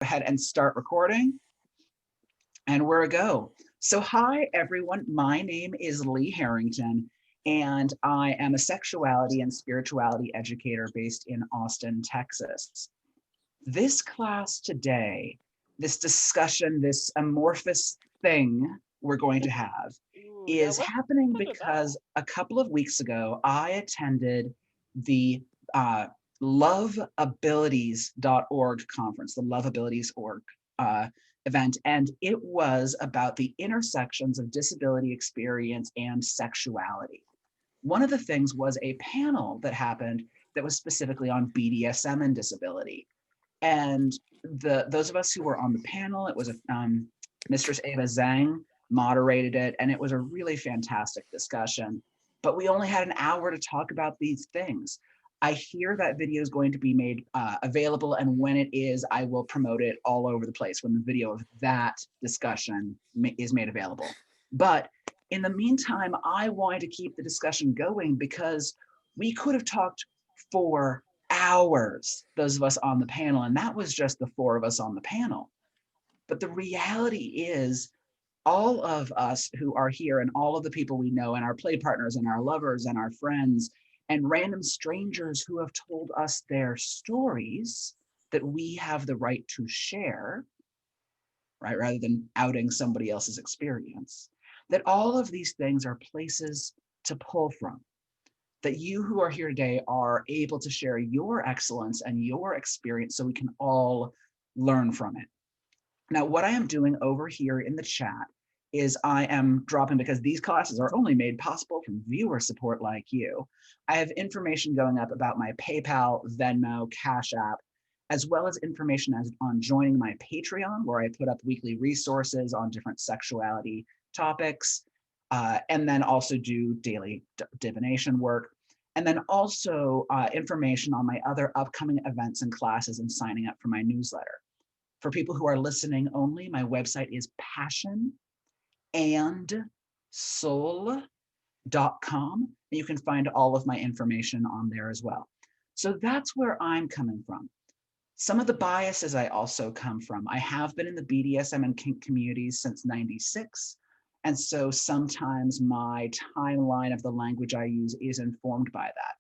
Ahead and start recording, and we're a go. So hi everyone, my name is Lee Harrington, and I am a sexuality and spirituality educator based in Austin, Texas. This class today, this discussion, this amorphous thing we're going to have Ooh, yeah, is what happening what is that? because a couple of weeks ago, I attended the uh, loveabilities.org conference, the loveabilities.org event, and it was about the intersections of disability experience and sexuality. One of the things was a panel that happened that was specifically on BDSM and disability. And those of us who were on the panel, it was Mistress Ava Zhang moderated it, and it was a really fantastic discussion. But we only had an hour to talk about these things. I hear that video is going to be made available, and when it is, I will promote it all over the place when the video of that discussion is made available. But in the meantime, I wanted to keep the discussion going because we could have talked for hours, those of us on the panel, and that was just the four of us on the panel. But the reality is, all of us who are here and all of the people we know and our play partners and our lovers and our friends and random strangers who have told us their stories that we have the right to share, right, rather than outing somebody else's experience, that all of these things are places to pull from, that you who are here today are able to share your excellence and your experience so we can all learn from it. Now, what I am doing over here in the chat is I am dropping, because these classes are only made possible from viewer support like you, I have information going up about my PayPal, Venmo, Cash App, as well as information on joining my Patreon, where I put up weekly resources on different sexuality topics, and then also do daily divination work. And then also information on my other upcoming events and classes and signing up for my newsletter. For people who are listening only, my website is passionandsoul.com, and you can find all of my information on there as well. So that's where I'm coming from. Some of the biases I also come from. I have been in the BDSM and kink communities since '96. And so sometimes my timeline of the language I use is informed by that.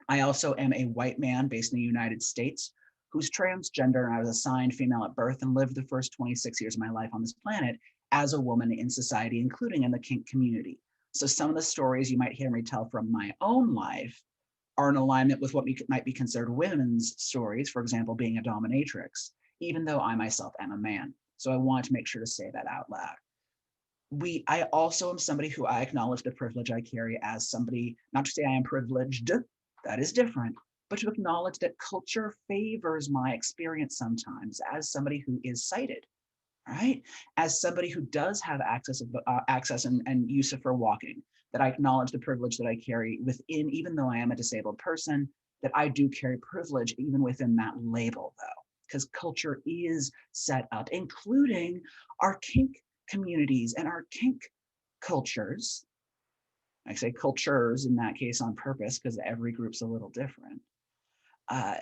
I also am a white man based in the United States who's transgender, and I was assigned female at birth and lived the first 26 years of my life on this planet as a woman in society, including in the kink community. So some of the stories you might hear me tell from my own life are in alignment with what might be considered women's stories, for example, being a dominatrix, even though I myself am a man. So I want to make sure to say that out loud. I also am somebody who I acknowledge the privilege I carry as somebody, not to say I am privileged, that is different, but to acknowledge that culture favors my experience sometimes as somebody who is sighted, right? As somebody who does have access and use for walking, that I acknowledge the privilege that I carry within, even though I am a disabled person, that I do carry privilege even within that label though, because culture is set up, including our kink communities and our kink cultures. I say cultures in that case on purpose because every group's a little different. Uh,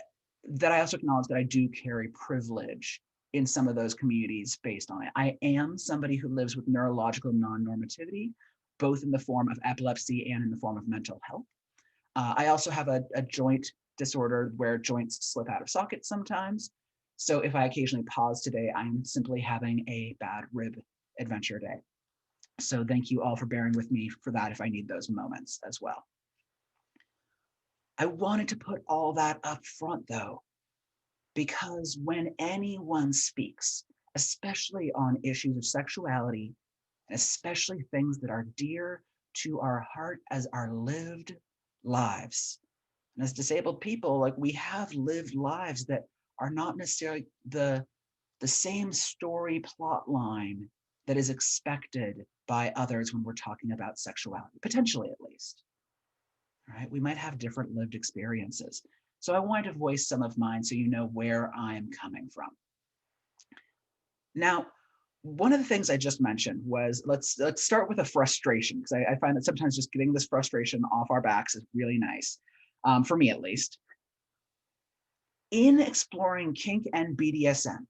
that I also acknowledge that I do carry privilege in some of those communities based on it. I am somebody who lives with neurological non-normativity, both in the form of epilepsy and in the form of mental health. I also have a joint disorder where joints slip out of sockets sometimes. So if I occasionally pause today, I'm simply having a bad rib adventure day. So thank you all for bearing with me for that if I need those moments as well. I wanted to put all that up front though, because when anyone speaks, especially on issues of sexuality, especially things that are dear to our heart as our lived lives, and as disabled people, like we have lived lives that are not necessarily the same story plot line that is expected by others when we're talking about sexuality, potentially at least. Right? We might have different lived experiences. So I wanted to voice some of mine so you know where I'm coming from. Now, one of the things I just mentioned was let's start with a frustration, because I find that sometimes just getting this frustration off our backs is really nice, for me at least. In exploring kink and BDSM,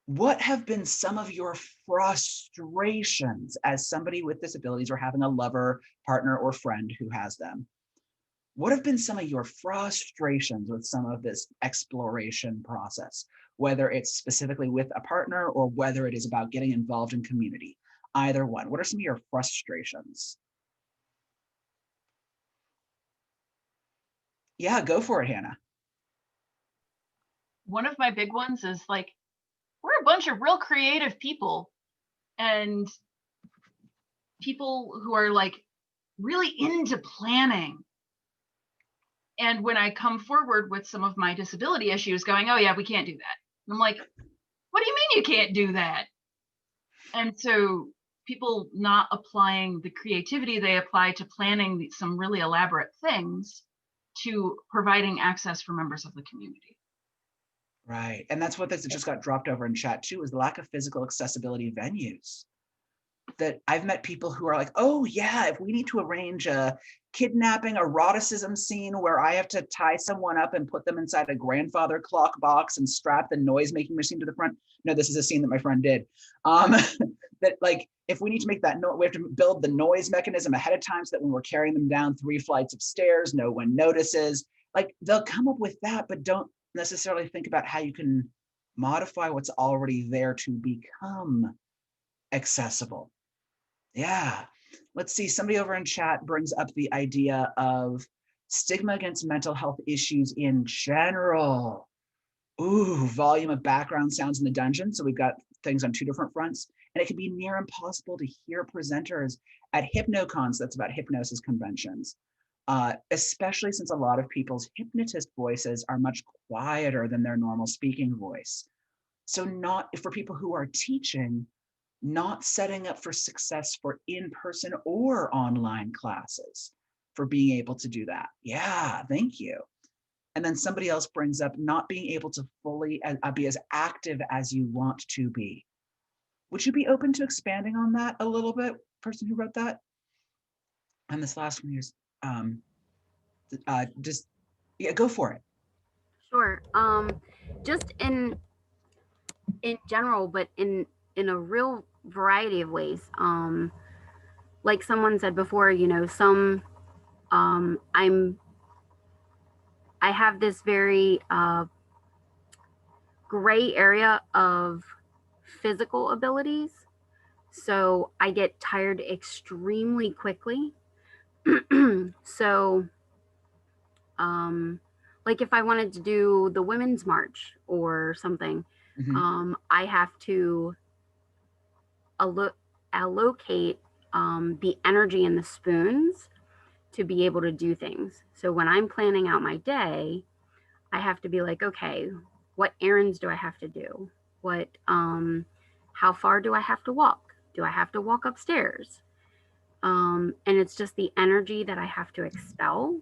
What have been some of your frustrations as somebody with disabilities or having a lover, partner, or friend who has them? What have been some of your frustrations with some of this exploration process, whether it's specifically with a partner or whether it is about getting involved in community? Either one. What are some of your frustrations? Yeah, go for it, Hannah. One of my big ones is like, we're a bunch of real creative people, and people who are like really into planning. And when I come forward with some of my disability issues going, oh yeah, we can't do that. And I'm like, what do you mean you can't do that? And so people not applying the creativity they apply to planning some really elaborate things to providing access for members of the community. Right. And that's what this just got dropped over in chat too, is the lack of physical accessibility venues. That I've met people who are like, oh yeah, if we need to arrange a kidnapping eroticism scene where I have to tie someone up and put them inside a grandfather clock box and strap the noise making machine to the front. No, this is a scene that my friend did. That like, if we need to make that note, we have to build the noise mechanism ahead of time so that when we're carrying them down 3 flights of stairs, no one notices. Like they'll come up with that, but don't necessarily think about how you can modify what's already there to become accessible. Yeah. Let's see. Somebody over in chat brings up the idea of stigma against mental health issues in general. Ooh, volume of background sounds in the dungeon. So we've got things on 2 different fronts. And it can be near impossible to hear presenters at hypnocons, that's about hypnosis conventions, especially since a lot of people's hypnotist voices are much quieter than their normal speaking voice. So not for people who are teaching, not setting up for success for in-person or online classes for being able to do that. Yeah, thank you. And then somebody else brings up not being able to fully be as active as you want to be. Would you be open to expanding on that a little bit, person who wrote that? And this last one here's just, yeah, go for it. Sure. Just in general, but in a real variety of ways. Like someone said before, you know, some I'm I have this very gray area of physical abilities, so I get tired extremely quickly. So, um, like if I wanted to do the women's march or something, Mm-hmm. I have to allocate the energy in the spoons to be able to do things. So when I'm planning out my day, I have to be like, okay, what errands do I have to do? What, how far do I have to walk? Do I have to walk upstairs? And it's just the energy that I have to expel.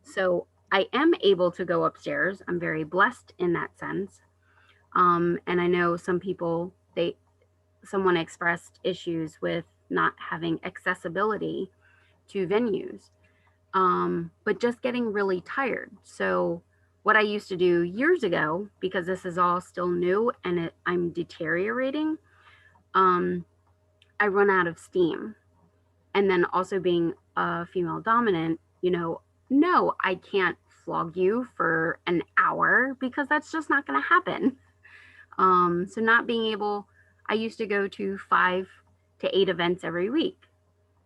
So I am able to go upstairs. I'm very blessed in that sense. And I know some people, someone expressed issues with not having accessibility to venues, but just getting really tired. So, what I used to do years ago, because this is all still new and I'm deteriorating, um, I run out of steam. And then also being a female dominant, you know, no, I can't flog you for an hour because that's just not going to happen. So not being able, I used to go to 5 to 8 events every week.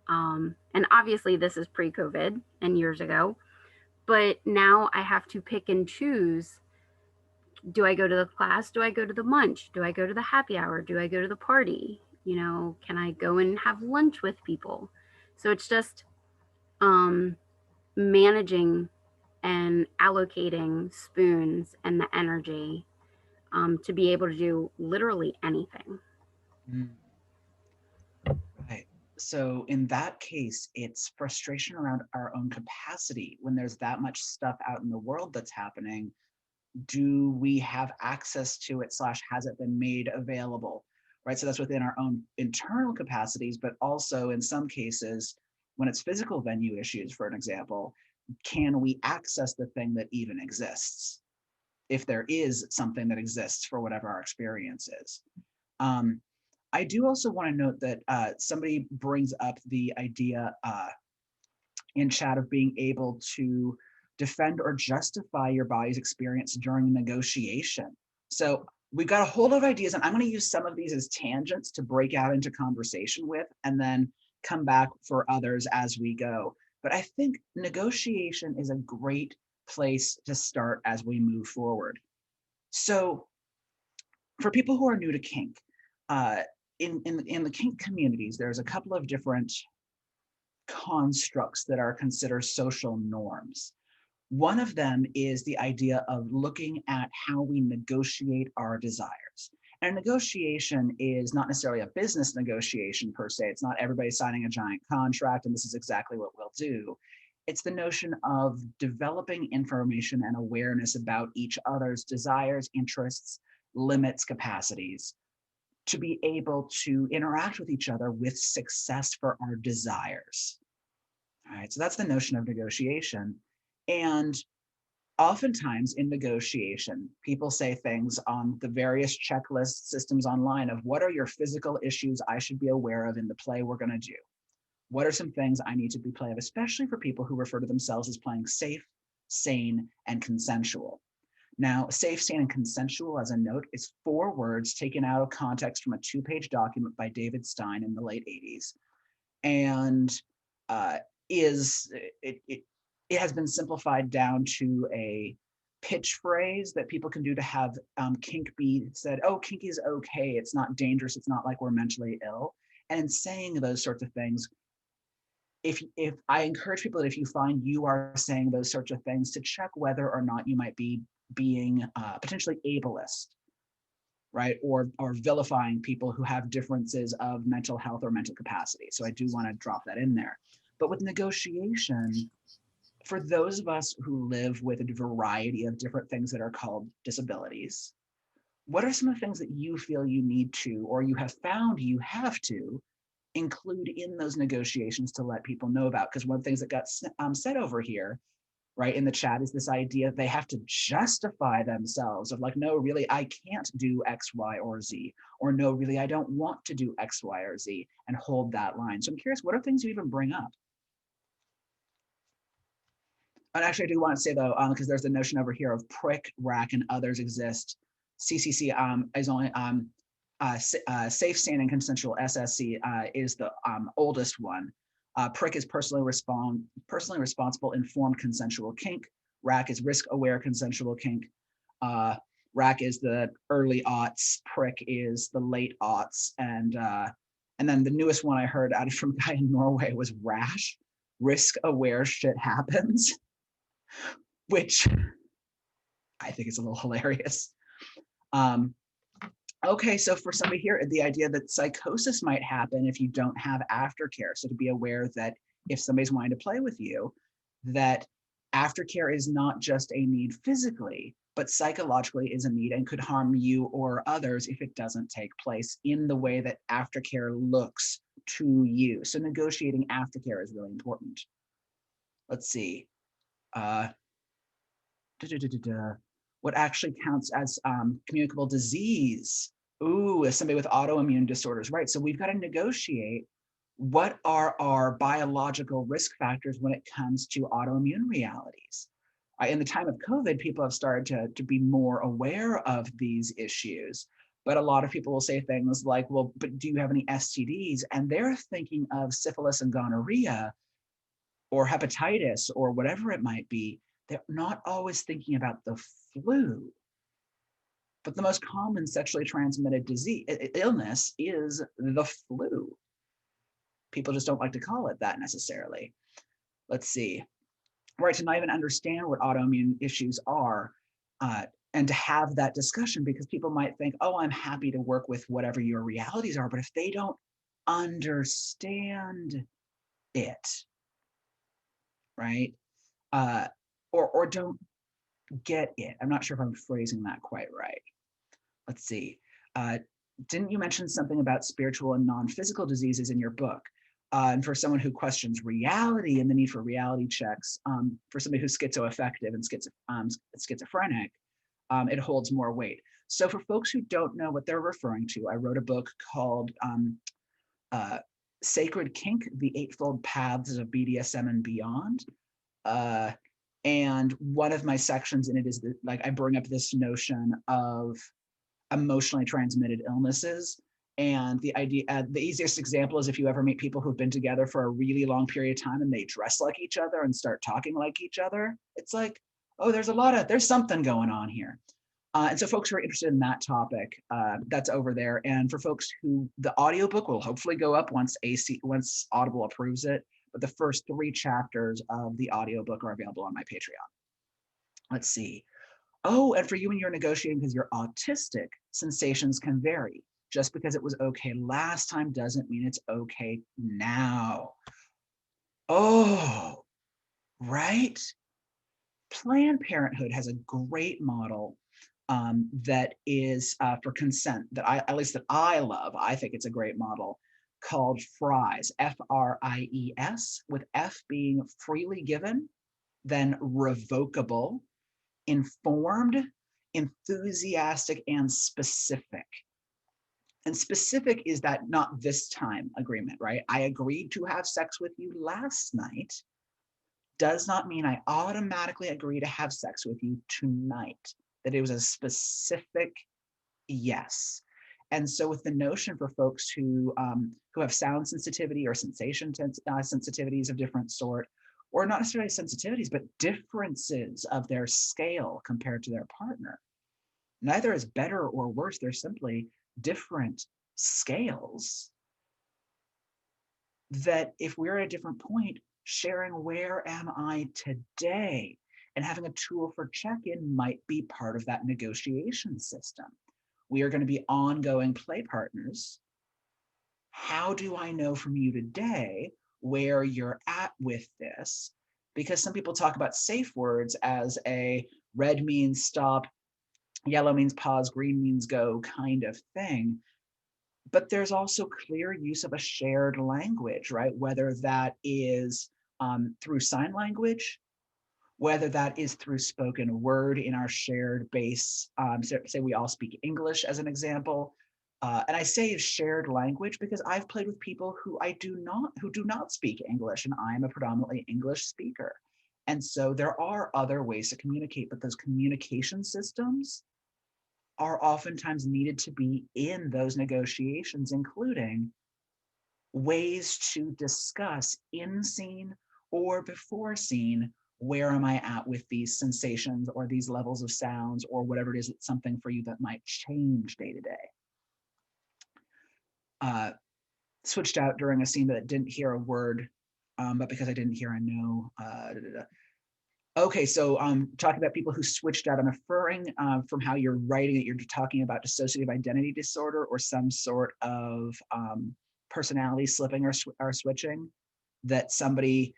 And obviously, this is pre COVID and years ago, but now I have to pick and choose. Do I go to the class? Do I go to the munch? Do I go to the happy hour? Do I go to the party? You know, can I go and have lunch with people? So it's just um, managing and allocating spoons and the energy to be able to do literally anything. Mm. Right. So in that case, it's frustration around our own capacity when there's that much stuff out in the world that's happening. Do we have access to it / has it been made available? Right. So that's within our own internal capacities, but also in some cases, when it's physical venue issues, for an example, can we access the thing that even exists? if there is something that exists for whatever our experience is. I do also want to note that somebody brings up the idea in chat of being able to defend or justify your body's experience during negotiation. So we've got a whole lot of ideas, and I'm going to use some of these as tangents to break out into conversation with, and then come back for others as we go. But I think negotiation is a great place to start as we move forward. So for people who are new to kink, in the kink communities, there's a couple of different constructs that are considered social norms. One of them is the idea of looking at how we negotiate our desires. And negotiation is not necessarily a business negotiation per se. It's not everybody signing a giant contract and this is exactly what we'll do. It's the notion of developing information and awareness about each other's desires, interests, limits, capacities, to be able to interact with each other with success for our desires. All right, so that's the notion of negotiation. And oftentimes in negotiation, people say things on the various checklist systems online of what are your physical issues I should be aware of in the play we're going to do? What are some things I need to be aware of, especially for people who refer to themselves as playing safe, sane, and consensual? Now, safe, sane, and consensual, as a note, is 4 words taken out of context from a 2-page document by David Stein in the late 80s. And it has been simplified down to a pitch phrase that people can do to have kink be said, oh, kink is okay, it's not dangerous, it's not like we're mentally ill. And in saying those sorts of things, if I encourage people that if you find you are saying those sorts of things, to check whether or not you might be being potentially ableist, right? Or vilifying people who have differences of mental health or mental capacity. So I do want to drop that in there. But with negotiation, for those of us who live with a variety of different things that are called disabilities, what are some of the things that you feel you need to, or you have found you have to, include in those negotiations to let people know about? Because one of the things that got said over here, right, in the chat, is this idea they have to justify themselves of like, no, really, I can't do X, Y, or Z, or no, really, I don't want to do X, Y, or Z, and hold that line. So I'm curious, what are things you even bring up? And actually, I do want to say though, because there's the notion over here of prick, rack, and others exist. CCC is only safe, sane, and consensual. SSC is the oldest one. Prick is personally responsible, informed, consensual kink. Rack is risk-aware, consensual kink. Rack is the early aughts. Prick is the late aughts, and then the newest one I heard out from a guy in Norway was rash. Risk-aware shit happens, which I think is a little hilarious. Okay, so for somebody here, the idea that psychosis might happen if you don't have aftercare. So to be aware that if somebody's wanting to play with you, that aftercare is not just a need physically, but psychologically is a need and could harm you or others if it doesn't take place in the way that aftercare looks to you. So negotiating aftercare is really important. Let's see. What actually counts as communicable disease? Ooh, as somebody with autoimmune disorders, right? So we've got to negotiate what are our biological risk factors when it comes to autoimmune realities. In the time of COVID, people have started to be more aware of these issues, but a lot of people will say things like, well, but do you have any STDs? And they're thinking of syphilis and gonorrhea or hepatitis or whatever it might be. They're not always thinking about the flu. But the most common sexually transmitted illness is the flu. People just don't like to call it that necessarily. Let's see. Right, to not even understand what autoimmune issues are, and to have that discussion, because people might think, oh, I'm happy to work with whatever your realities are, but if they don't understand it, right, or don't get it. I'm not sure if I'm phrasing that quite right. Let's see. Didn't you mention something about spiritual and non-physical diseases in your book? And for someone who questions reality and the need for reality checks, for somebody who's schizoaffective and schizophrenic, it holds more weight. So for folks who don't know what they're referring to, I wrote a book called Sacred Kink, The Eightfold Paths of BDSM and Beyond. And one of my sections in it is that, like, I bring up this notion of emotionally transmitted illnesses. And the idea, the easiest example is if you ever meet people who've been together for a really long period of time and they dress like each other and start talking like each other. It's like, oh, there's something going on here. And so folks who are interested in that topic, that's over there. And for folks who, the audiobook will hopefully go up once Audible approves it. But the first 3 chapters of the audiobook are available on my Patreon. Let's see. Oh, and for you when you're negotiating because you're autistic, sensations can vary. Just because it was okay last time doesn't mean it's okay now. Oh, right? Planned Parenthood has a great model that is for consent that I love. I think it's a great model called FRIES, F-R-I-E-S, with F being freely given, then revocable, informed, enthusiastic, and specific. And specific is that not this time agreement, right? I agreed to have sex with you last night does not mean I automatically agree to have sex with you tonight. That it was a specific yes. And so with the notion for folks who have sound sensitivity or sensation sensitivities of different sort, or not necessarily sensitivities, but differences of their scale compared to their partner. Neither is better or worse, they're simply different scales. That if we're at a different point, sharing where am I today and having a tool for check-in might be part of that negotiation system. We are going to be ongoing play partners. How do I know from you today where you're at with this? Because some people talk about safe words as a red means stop, yellow means pause, green means go kind of thing. But there's also clear use of a shared language, right? Whether that is through sign language, whether that is through spoken word in our shared base, say we all speak English as an example. And I say shared language because I've played with people who do not speak English, and I am a predominantly English speaker. And so there are other ways to communicate, but those communication systems are oftentimes needed to be in those negotiations, including ways to discuss in scene or before scene, where am I at with these sensations or these levels of sounds or whatever it is, it's something for you that might change day to day. Switched out during a scene that didn't hear a word, but because I didn't hear a no. Okay, so talking about people who switched out, I'm inferring from how you're writing it, you're talking about dissociative identity disorder or some sort of personality slipping or switching, that somebody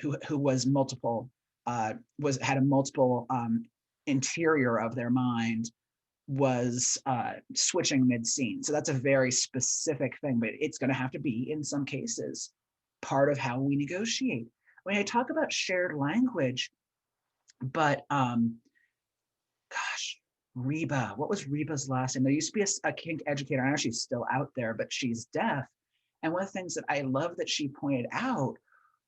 who was multiple, had a multiple interior of their mind was switching mid-scene. So that's a very specific thing, but it's going to have to be, in some cases, part of how we negotiate. When I talk about shared language, but gosh, Reba, what was Reba's last name? There used to be a kink educator. I know she's still out there, but she's deaf. And one of the things that I love that she pointed out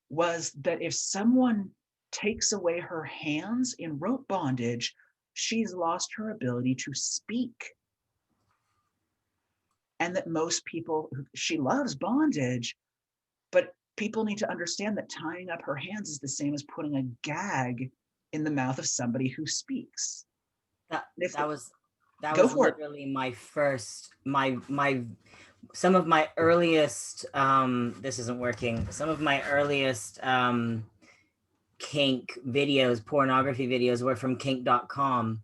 was that if someone takes away her hands in rope bondage, she's lost her ability to speak. And that most people, she loves bondage, but people need to understand that tying up her hands is the same as putting a gag in the mouth of somebody who speaks. That was literally my first, some of my earliest, this isn't working, some of my earliest kink videos, pornography videos were from kink.com.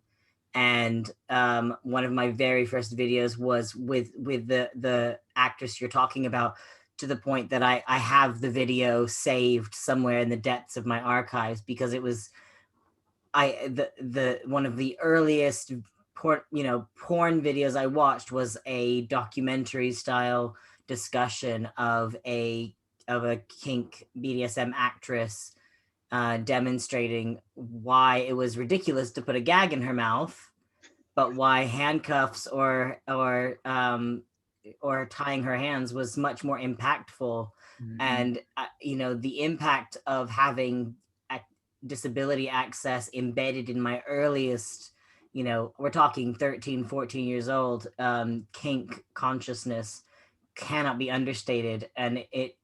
And one of my very first videos was with the actress you're talking about, to the point that I have the video saved somewhere in the depths of my archives, because it was one of the earliest porn videos I watched was a documentary style discussion of a kink BDSM actress demonstrating why it was ridiculous to put a gag in her mouth, but why handcuffs or tying her hands was much more impactful. And you know, the impact of having disability access embedded in my earliest, you know, we're talking 13, 14 years old, kink consciousness cannot be understated. And it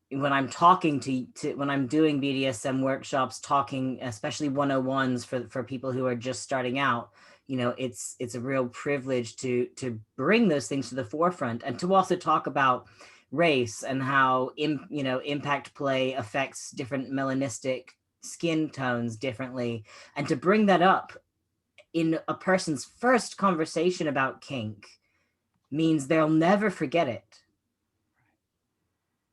when I'm talking to when I'm doing BDSM workshops, talking especially 101s for people who are just starting out, you know, it's a real privilege to bring those things to the forefront, and to also talk about race and how you know, impact play affects different melanistic skin tones differently, and to bring that up in a person's first conversation about kink means they'll never forget it.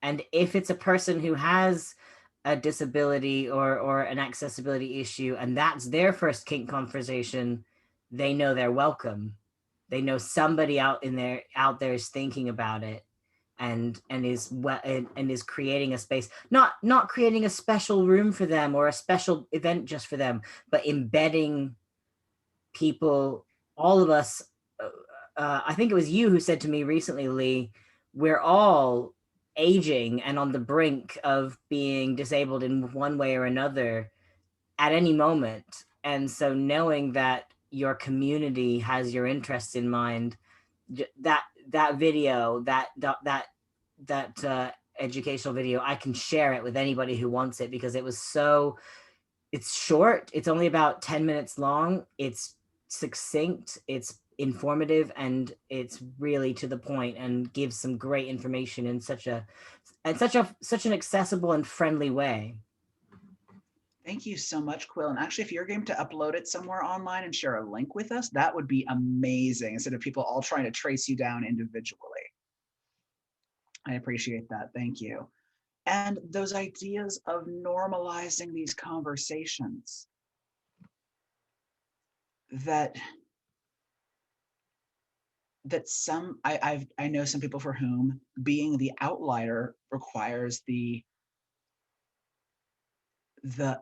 And if it's a person who has a disability or an accessibility issue, and that's their first kink conversation, they know they're welcome. They know somebody out there is thinking about it, and is creating a space, not creating a special room for them or a special event just for them, but embedding people, all of us. I think it was you who said to me recently, Lee, we're all aging and on the brink of being disabled in one way or another at any moment. And so knowing that your community has your interests in mind, that video, that educational video, I can share it with anybody who wants it, because it was so, it's short. It's only about 10 minutes long. It's succinct. It's informative, and it's really to the point, and gives some great information in such an accessible and friendly way. Thank you so much, Quill. And actually, if you're game to upload it somewhere online and share a link with us, that would be amazing, instead of people all trying to trace you down individually. I appreciate that. Thank you. And those ideas of normalizing these conversations, that some, I know some people for whom being the outlier requires the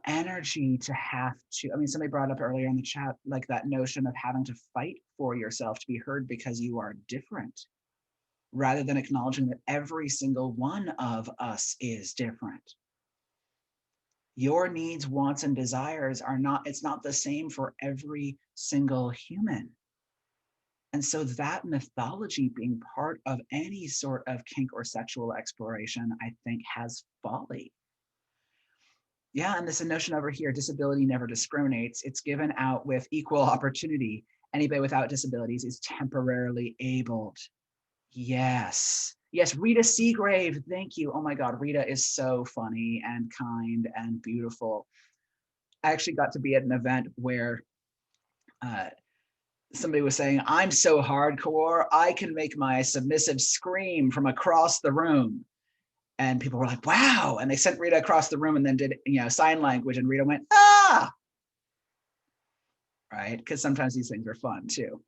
energy to have to, I mean, somebody brought up earlier in the chat, like that notion of having to fight for yourself to be heard because you are different, rather than acknowledging that every single one of us is different. Your needs, wants, and desires are not, it's not the same for every single human. And so that mythology being part of any sort of kink or sexual exploration, I think, has folly. Yeah, and this notion over here, disability never discriminates. It's given out with equal opportunity. Anybody without disabilities is temporarily abled. Yes. Yes, Rita Seagrave, thank you. Oh my God, Rita is so funny and kind and beautiful. I actually got to be at an event where somebody was saying, I'm so hardcore, I can make my submissive scream from across the room. And people were like, wow. And they sent Rita across the room and then did, you know, sign language, and Rita went, ah, right? Because sometimes these things are fun too.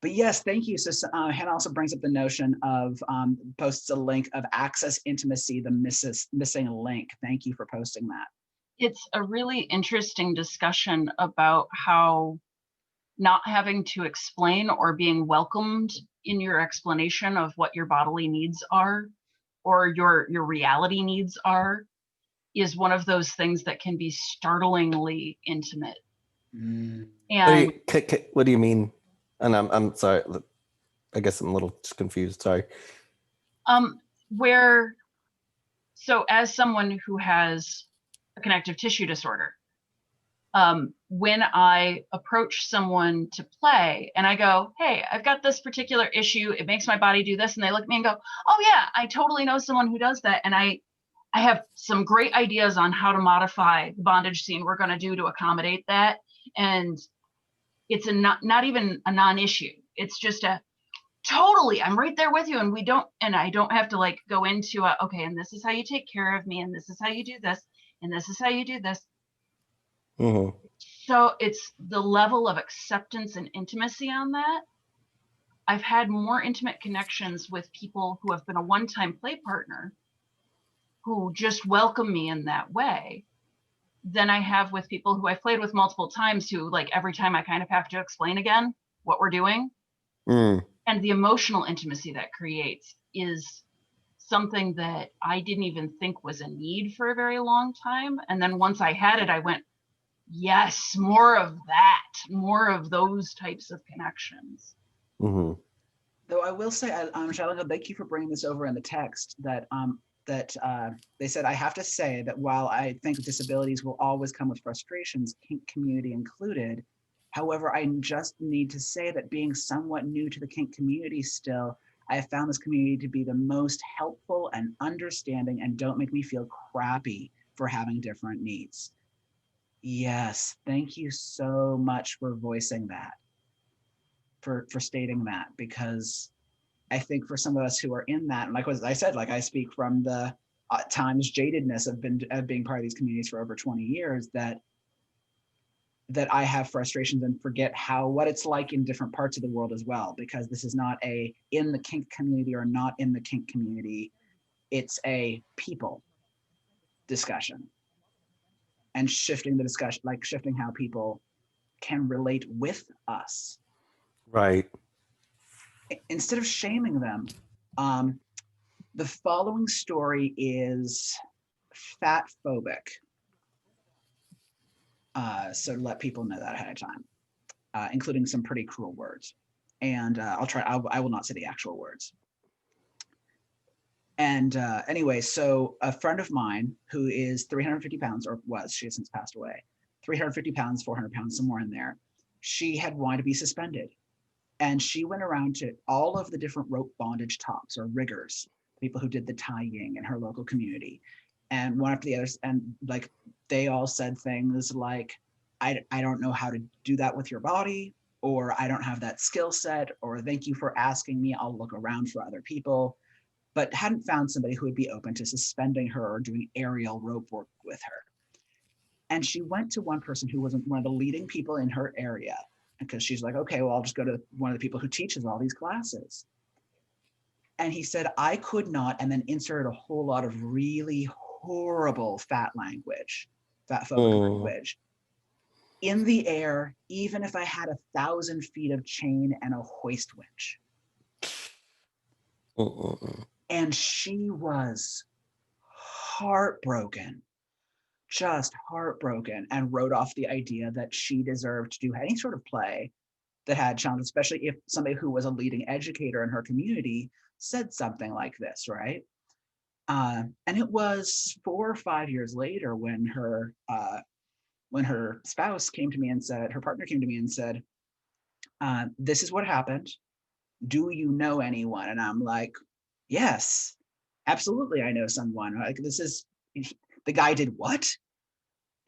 But yes, thank you. So Hannah also brings up the notion of, posts a link of access intimacy, the missing link. Thank you for posting that. It's a really interesting discussion about how not having to explain or being welcomed in your explanation of what your bodily needs are, or your reality needs are, is one of those things that can be startlingly intimate. Mm. And what do you mean? And I'm sorry, I guess I'm a little confused, sorry. So as someone who has a connective tissue disorder, when I approach someone to play and I go, hey, I've got this particular issue, it makes my body do this, and they look at me and go, oh yeah, I totally know someone who does that, and I have some great ideas on how to modify the bondage scene we're going to do to accommodate that. And it's not even a non-issue. It's just a totally, I'm right there with you, and I don't have to like go into okay, and this is how you take care of me, and this is how you do this, and this is how you do this. Mm-hmm. So it's the level of acceptance and intimacy on that. I've had more intimate connections with people who have been a one-time play partner, who just welcome me in that way, than I have with people who I've played with multiple times, who like every time I kind of have to explain again what we're doing. Mm. And the emotional intimacy that creates is something that I didn't even think was a need for a very long time. And then once I had it, I went, yes, more of that, more of those types of connections. Mm-hmm. Though I will say, Shalika, thank you for bringing this over in the text, that they said, I have to say that while I think disabilities will always come with frustrations, kink community included, however, I just need to say that being somewhat new to the kink community still, I have found this community to be the most helpful and understanding, and don't make me feel crappy for having different needs. Yes, thank you so much for voicing that, for stating that, because I think for some of us who are in that, and like as I said, like I speak from the times jadedness of being part of these communities for over 20 years, that I have frustrations and forget what it's like in different parts of the world as well, because this is not a in the kink community or not in the kink community, it's a people discussion, and shifting the discussion, like shifting how people can relate with us. Right. Instead of shaming them. The following story is fat phobic. So to let people know that ahead of time, including some pretty cruel words. And I will not say the actual words. And anyway, so a friend of mine who is 350 pounds, or was, she has since passed away, 350 pounds, 400 pounds, somewhere in there, she had wanted to be suspended. And she went around to all of the different rope bondage tops or riggers, people who did the tying in her local community, and one after the others, and like they all said things like, I don't know how to do that with your body, or I don't have that skill set, or thank you for asking me, I'll look around for other people, but hadn't found somebody who would be open to suspending her or doing aerial rope work with her. And she went to one person who was one of the leading people in her area, because she's like, okay, well, I'll just go to one of the people who teaches all these classes. And he said, I could not, and then inserted a whole lot of really horrible fat language, fat phobic language, in the air, even if I had 1,000 feet of chain and a hoist winch. And she was heartbroken, just heartbroken, and wrote off the idea that she deserved to do any sort of play that had challenges, especially if somebody who was a leading educator in her community said something like this, right? And it was 4 or 5 years later when her spouse came to me and said, her partner came to me and said, this is what happened. Do you know anyone? And I'm like, yes, absolutely, I know someone. Like, this is, the guy did what?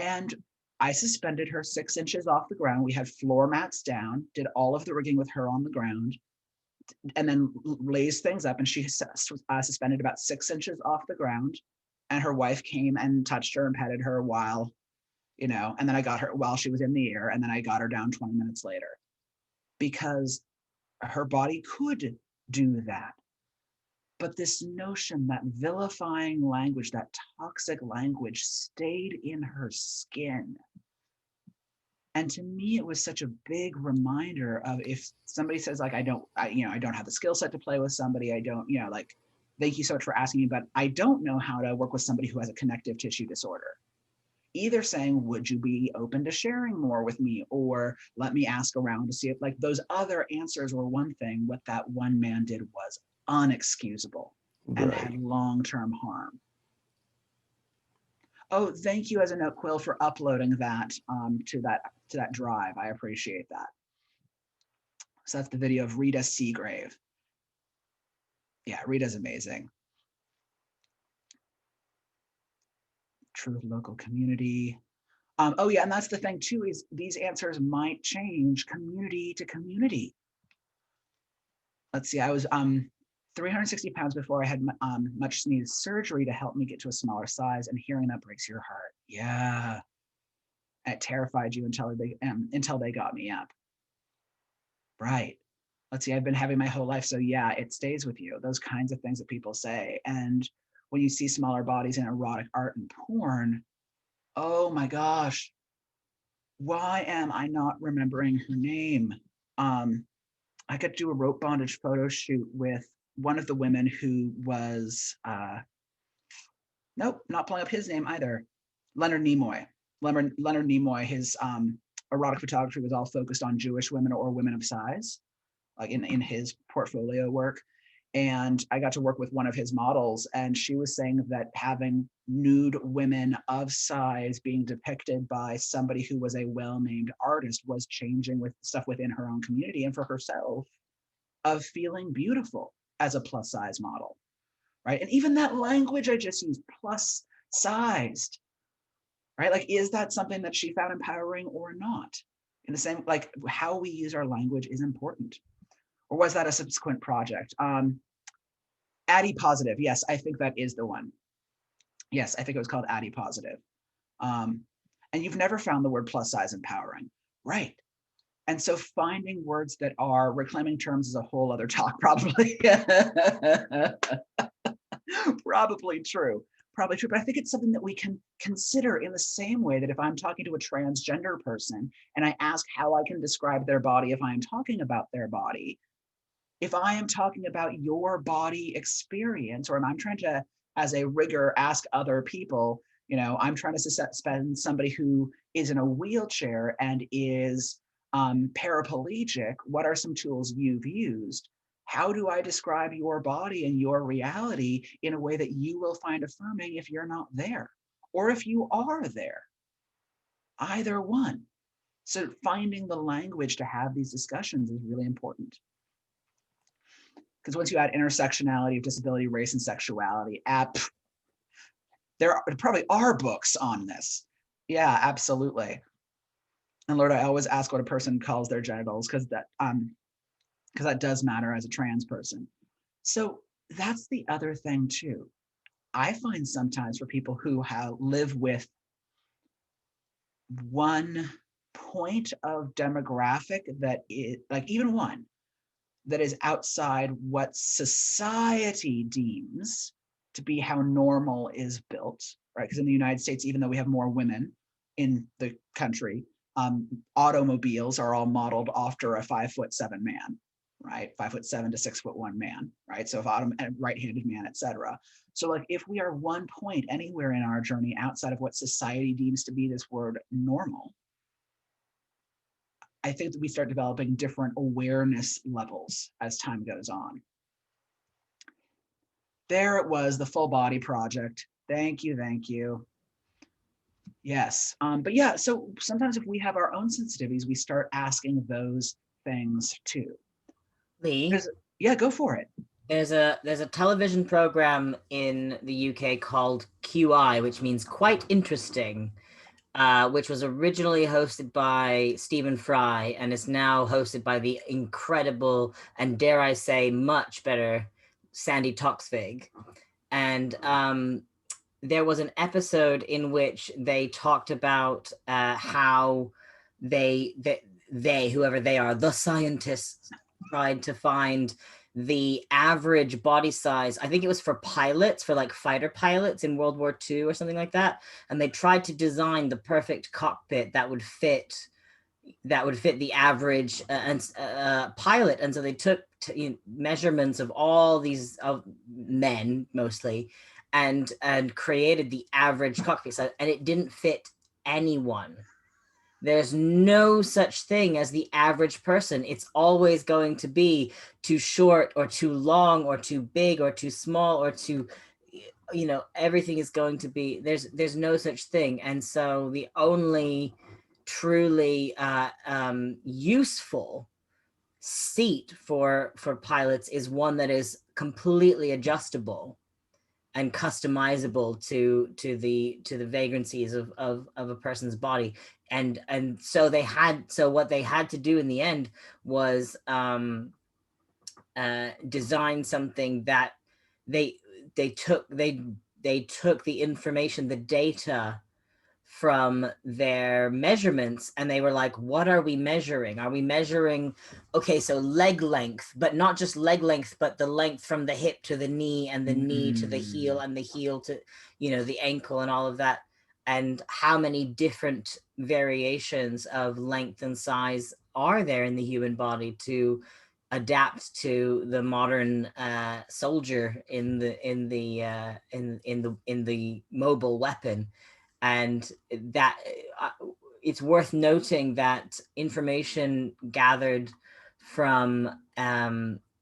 And I suspended her 6 inches off the ground. We had floor mats down, did all of the rigging with her on the ground, and then raised things up. And she suspended about 6 inches off the ground. And her wife came and touched her and petted her while, and then I got her while she was in the air. And then I got her down 20 minutes later, because her body could do that. But this notion, that vilifying language, that toxic language, stayed in her skin. And to me, it was such a big reminder of, if somebody says like, I don't have the skill set to play with somebody, I don't, like, thank you so much for asking me, but I don't know how to work with somebody who has a connective tissue disorder. Either saying, would you be open to sharing more with me? Or let me ask around to see if, like, those other answers were one thing. What that one man did was unexcusable and had long-term harm. Oh, thank you as a note, Quill, for uploading that to that drive. I appreciate that. So that's the video of Rita Seagrave. Yeah, Rita's amazing. True local community. Oh yeah, and that's the thing too, is these answers might change community to community. Let's see, I was 360 pounds before I had much needed surgery to help me get to a smaller size, and hearing that breaks your heart. Yeah. It terrified you until they got me up. Right. Let's see, I've been having my whole life. So yeah, it stays with you. Those kinds of things that people say. And when you see smaller bodies in erotic art and porn, Oh my gosh. Why am I not remembering her name? I got to do a rope bondage photo shoot with one of the women who was, nope, not pulling up his name either. Leonard Nimoy. Leonard Nimoy, his erotic photography was all focused on Jewish women or women of size, like in his portfolio work. And I got to work with one of his models, and she was saying that having nude women of size being depicted by somebody who was a well-named artist was changing with stuff within her own community and for herself of feeling beautiful as a plus size model, right? And even that language I just used, plus sized, right? Like, is that something that she found empowering or not? In the same, like how we use our language is important. Or was that a subsequent project? Addy Positive. Yes, I think that is the one. Yes, I think it was called Addy Positive. And you've never found the word plus size empowering, right? And so finding words that are reclaiming terms is a whole other talk, probably. Probably true. Probably true. But I think it's something that we can consider in the same way that if I'm talking to a transgender person and I ask how I can describe their body if I am talking about their body, if I am talking about your body experience, or I'm trying to, as a rigger, ask other people, you know, I'm trying to suspend somebody who is in a wheelchair and is paraplegic, what are some tools you've used? How do I describe your body and your reality in a way that you will find affirming if you're not there, or if you are there? Either one. So finding the language to have these discussions is really important. Because once you add intersectionality of disability, race, and sexuality, there probably are books on this. Yeah, absolutely. And Lord, I always ask what a person calls their genitals because that does matter as a trans person. So that's the other thing too. I find sometimes for people who live with one point of demographic that is, like even one, that is outside what society deems to be how normal is built, right? Because in the United States, even though we have more women in the country, automobiles are all modeled after a 5'7" man, right? 5'7" to 6'1" man, right? So if right-handed man, etc. So like if we are one point anywhere in our journey outside of what society deems to be this word normal, I think that we start developing different awareness levels as time goes on. There it was, the full body project. Thank you, thank you. Yes, but yeah, so sometimes if we have our own sensitivities, we start asking those things too. Lee? Yeah, go for it. There's a television program in the UK called QI, which means quite interesting. Which was originally hosted by Stephen Fry and is now hosted by the incredible and, dare I say, much better Sandy Toksvig. And there was an episode in which they talked about how they, whoever they are, the scientists, tried to find the average body size. I think it was for pilots, for like fighter pilots in World War II or something like that. And they tried to design the perfect cockpit that would fit the average pilot. And so they took measurements of all these men mostly and created the average cockpit size, and it didn't fit anyone. There's no such thing as the average person. It's always going to be too short or too long or too big or too small or too, everything is going to be, there's no such thing. And so the only truly useful seat for pilots is one that is completely adjustable and customizable to the vagrancies of a person's body. And so what they had to do in the end was design something that they took the information, the data from their measurements, and they were like, what are we measuring? Are we measuring, okay, so leg length, but not just leg length, but the length from the hip to the knee and the knee to the heel and the heel to, the ankle and all of that. and how many different variations of length and size are there in the human body to adapt to the modern soldier in the mobile weapon. And that it's worth noting that information gathered from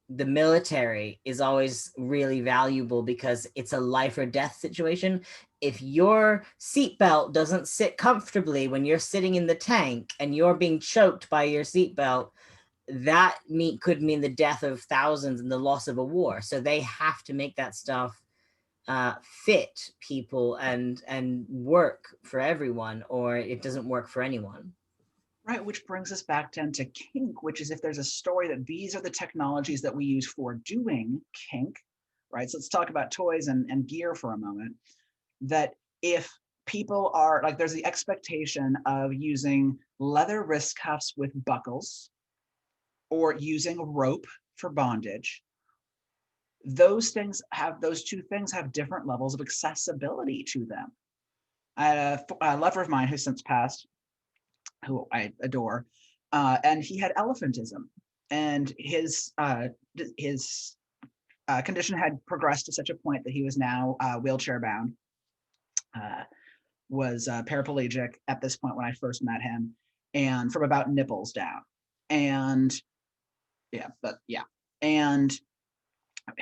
the military is always really valuable because it's a life or death situation. If your seatbelt doesn't sit comfortably when you're sitting in the tank and you're being choked by your seatbelt, that could mean the death of thousands and the loss of a war. So they have to make that stuff fit people and work for everyone, or it doesn't work for anyone. Right, which brings us back down to kink, which is if there's a story that these are the technologies that we use for doing kink, right? So let's talk about toys and gear for a moment. That if people are like, there's the expectation of using leather wrist cuffs with buckles or using rope for bondage. Those two things have different levels of accessibility to them. I had a lover of mine who's since passed, who I adore, and he had elephantism, and his condition had progressed to such a point that he was now wheelchair bound, was paraplegic at this point when I first met him, and from about nipples down. And and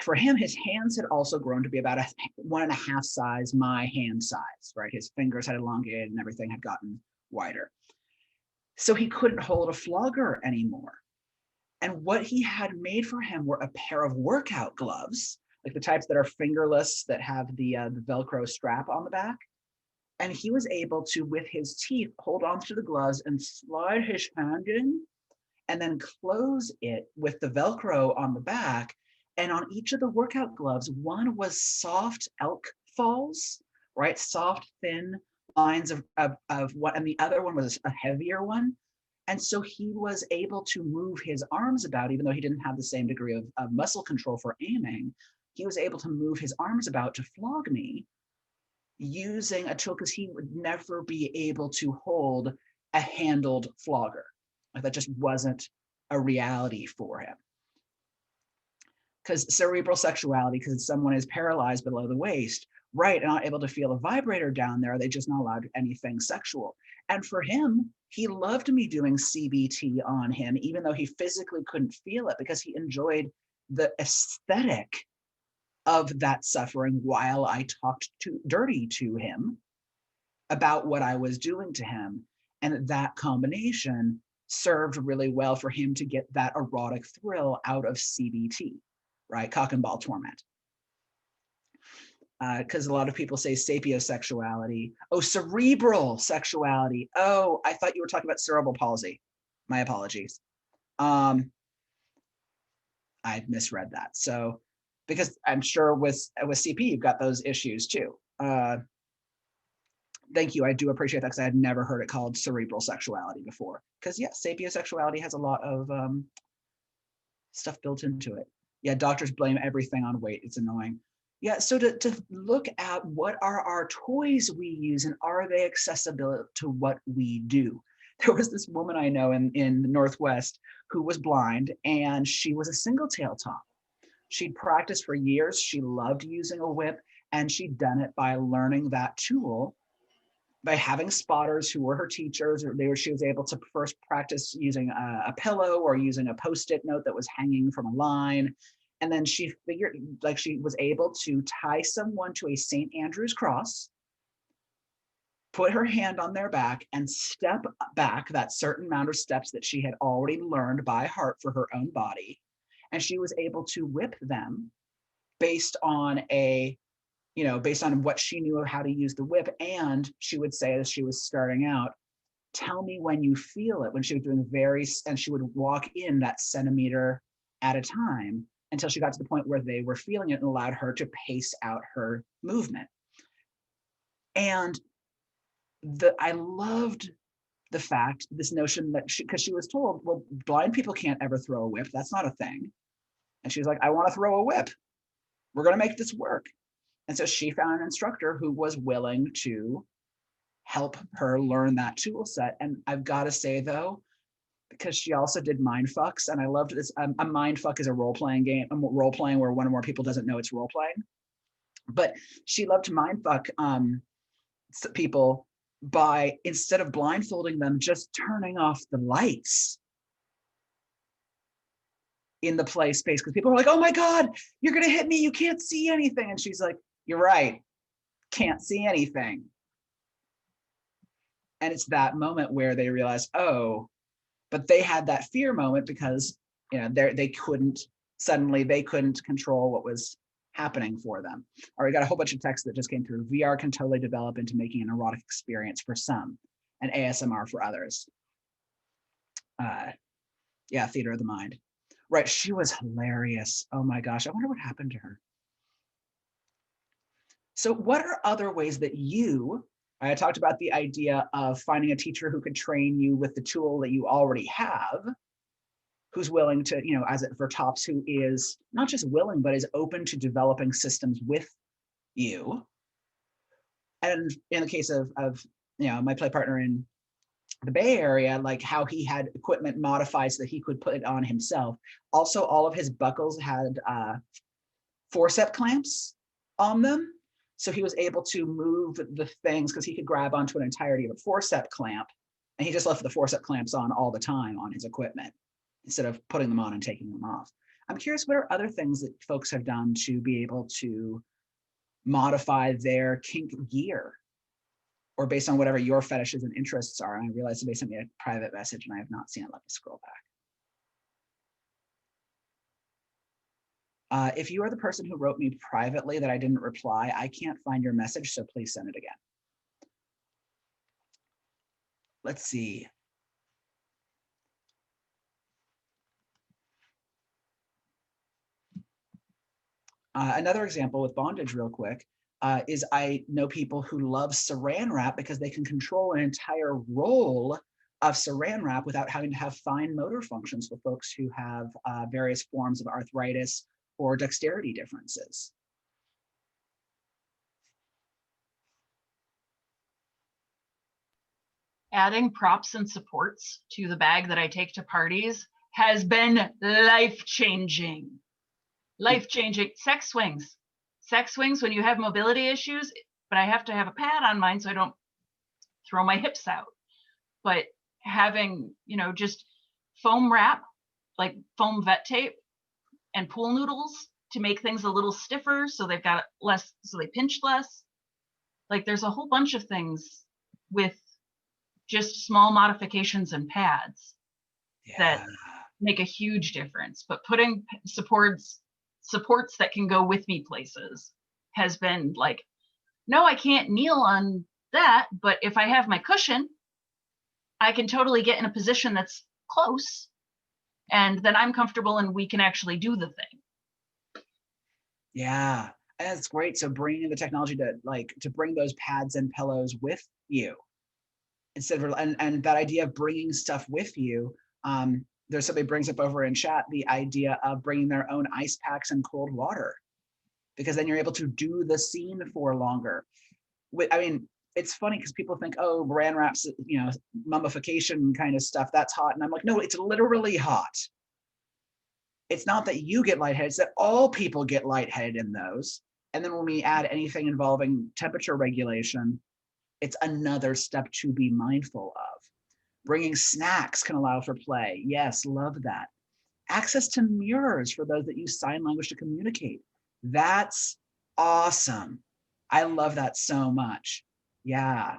for him, his hands had also grown to be about 1.5 size my hand size, right? His fingers had elongated and everything had gotten wider. So he couldn't hold a flogger anymore. And what he had made for him were a pair of workout gloves, like the types that are fingerless that have the Velcro strap on the back. And he was able to, with his teeth, hold onto the gloves and slide his hand in and then close it with the Velcro on the back. And on each of the workout gloves, one was soft elk falls, right? Soft, thin lines of what, and the other one was a heavier one. And so he was able to move his arms about, even though he didn't have the same degree of muscle control for aiming. He was able to move his arms about to flog me using a tool, because he would never be able to hold a handled flogger. Like, that just wasn't a reality for him. Because cerebral sexuality, because someone is paralyzed below the waist, right, and not able to feel a vibrator down there, they just not allowed anything sexual. And for him, he loved me doing CBT on him, even though he physically couldn't feel it, because he enjoyed the aesthetic of that suffering while I talked dirty to him about what I was doing to him. And that combination served really well for him to get that erotic thrill out of CBT, right? Cock and ball torment. Because a lot of people say sapiosexuality. Oh, cerebral sexuality. Oh, I thought you were talking about cerebral palsy. My apologies. I misread that. So, because I'm sure with CP, you've got those issues too. Thank you. I do appreciate that, because I had never heard it called cerebral sexuality before. Because yeah, sapiosexuality has a lot of stuff built into it. Yeah, doctors blame everything on weight. It's annoying. Yeah, so to look at what are our toys we use and are they accessible to what we do? There was this woman I know in the Northwest who was blind, and she was a single tail top. She'd practiced for years. She loved using a whip, and she'd done it by learning that tool, by having spotters who were her teachers, or she was able to first practice using a pillow or using a Post-it note that was hanging from a line. And then she figured, like, she was able to tie someone to a St. Andrew's cross, put her hand on their back, and step back that certain amount of steps that she had already learned by heart for her own body. And she was able to whip them based on based on what she knew of how to use the whip. And she would say, as she was starting out, tell me when you feel it, when she was doing and she would walk in that centimeter at a time until she got to the point where they were feeling it and allowed her to pace out her movement. And I loved the fact, this notion that because she was told, well, blind people can't ever throw a whip. That's not a thing. And she was like, I want to throw a whip. We're going to make this work. And so she found an instructor who was willing to help her learn that tool set. And I've got to say though, because she also did mind fucks, and I loved this. A mind fuck is a role-playing game, role playing where one or more people doesn't know it's role playing. But she loved to mind fuck people by, instead of blindfolding them, just turning off the lights in the play space, because people are like, oh my God, you're gonna hit me, you can't see anything. And she's like, you're right, can't see anything. And it's that moment where they realize, oh, but they had that fear moment because, you know, they couldn't control what was happening for them. All right, we got a whole bunch of text that just came through. VR can totally develop into making an erotic experience for some and ASMR for others. Yeah, theater of the mind. Right, she was hilarious. Oh my gosh, I wonder what happened to her. So what are other ways that I talked about the idea of finding a teacher who could train you with the tool that you already have, who's willing to, you know, as it for tops, who is not just willing, but is open to developing systems with you. And in the case of you know, my play partner in the Bay Area, like how he had equipment modified so that he could put it on himself. Also, all of his buckles had forceps clamps on them. So he was able to move the things because he could grab onto an entirety of a forceps clamp, and he just left the forceps clamps on all the time on his equipment instead of putting them on and taking them off. I'm curious, what are other things that folks have done to be able to modify their kink gear, or based on whatever your fetishes and interests are? And I realized somebody sent me a private message and I have not seen it. Let me scroll back. If you are the person who wrote me privately that I didn't reply, I can't find your message, so please send it again. Let's see. Another example with bondage real quick is I know people who love saran wrap because they can control an entire roll of saran wrap without having to have fine motor functions for folks who have various forms of arthritis or dexterity differences. Adding props and supports to the bag that I take to parties has been life-changing. Life-changing. Sex swings. Sex swings when you have mobility issues, but I have to have a pad on mine so I don't throw my hips out. But having, you know, just foam wrap, like foam vet tape and pool noodles to make things a little stiffer so they've got less, so they pinch less. Like there's a whole bunch of things with just small modifications and pads that make a huge difference. But putting supports that can go with me places has been like, no, I can't kneel on that, but if I have my cushion, I can totally get in a position that's close, and then I'm comfortable and we can actually do the thing. Yeah, that's great. So bringing the technology to bring those pads and pillows with you instead of, and that idea of bringing stuff with you. There's somebody brings up over in chat the idea of bringing their own ice packs and cold water, because then you're able to do the scene for longer. I mean, it's funny because people think, oh, bran wraps, you know, mummification kind of stuff, that's hot. And I'm like, no, it's literally hot. It's not that you get lightheaded, it's that all people get lightheaded in those. And then when we add anything involving temperature regulation, it's another step to be mindful of. Bringing snacks can allow for play. Yes, love that. Access to mirrors for those that use sign language to communicate. That's awesome. I love that so much. Yeah.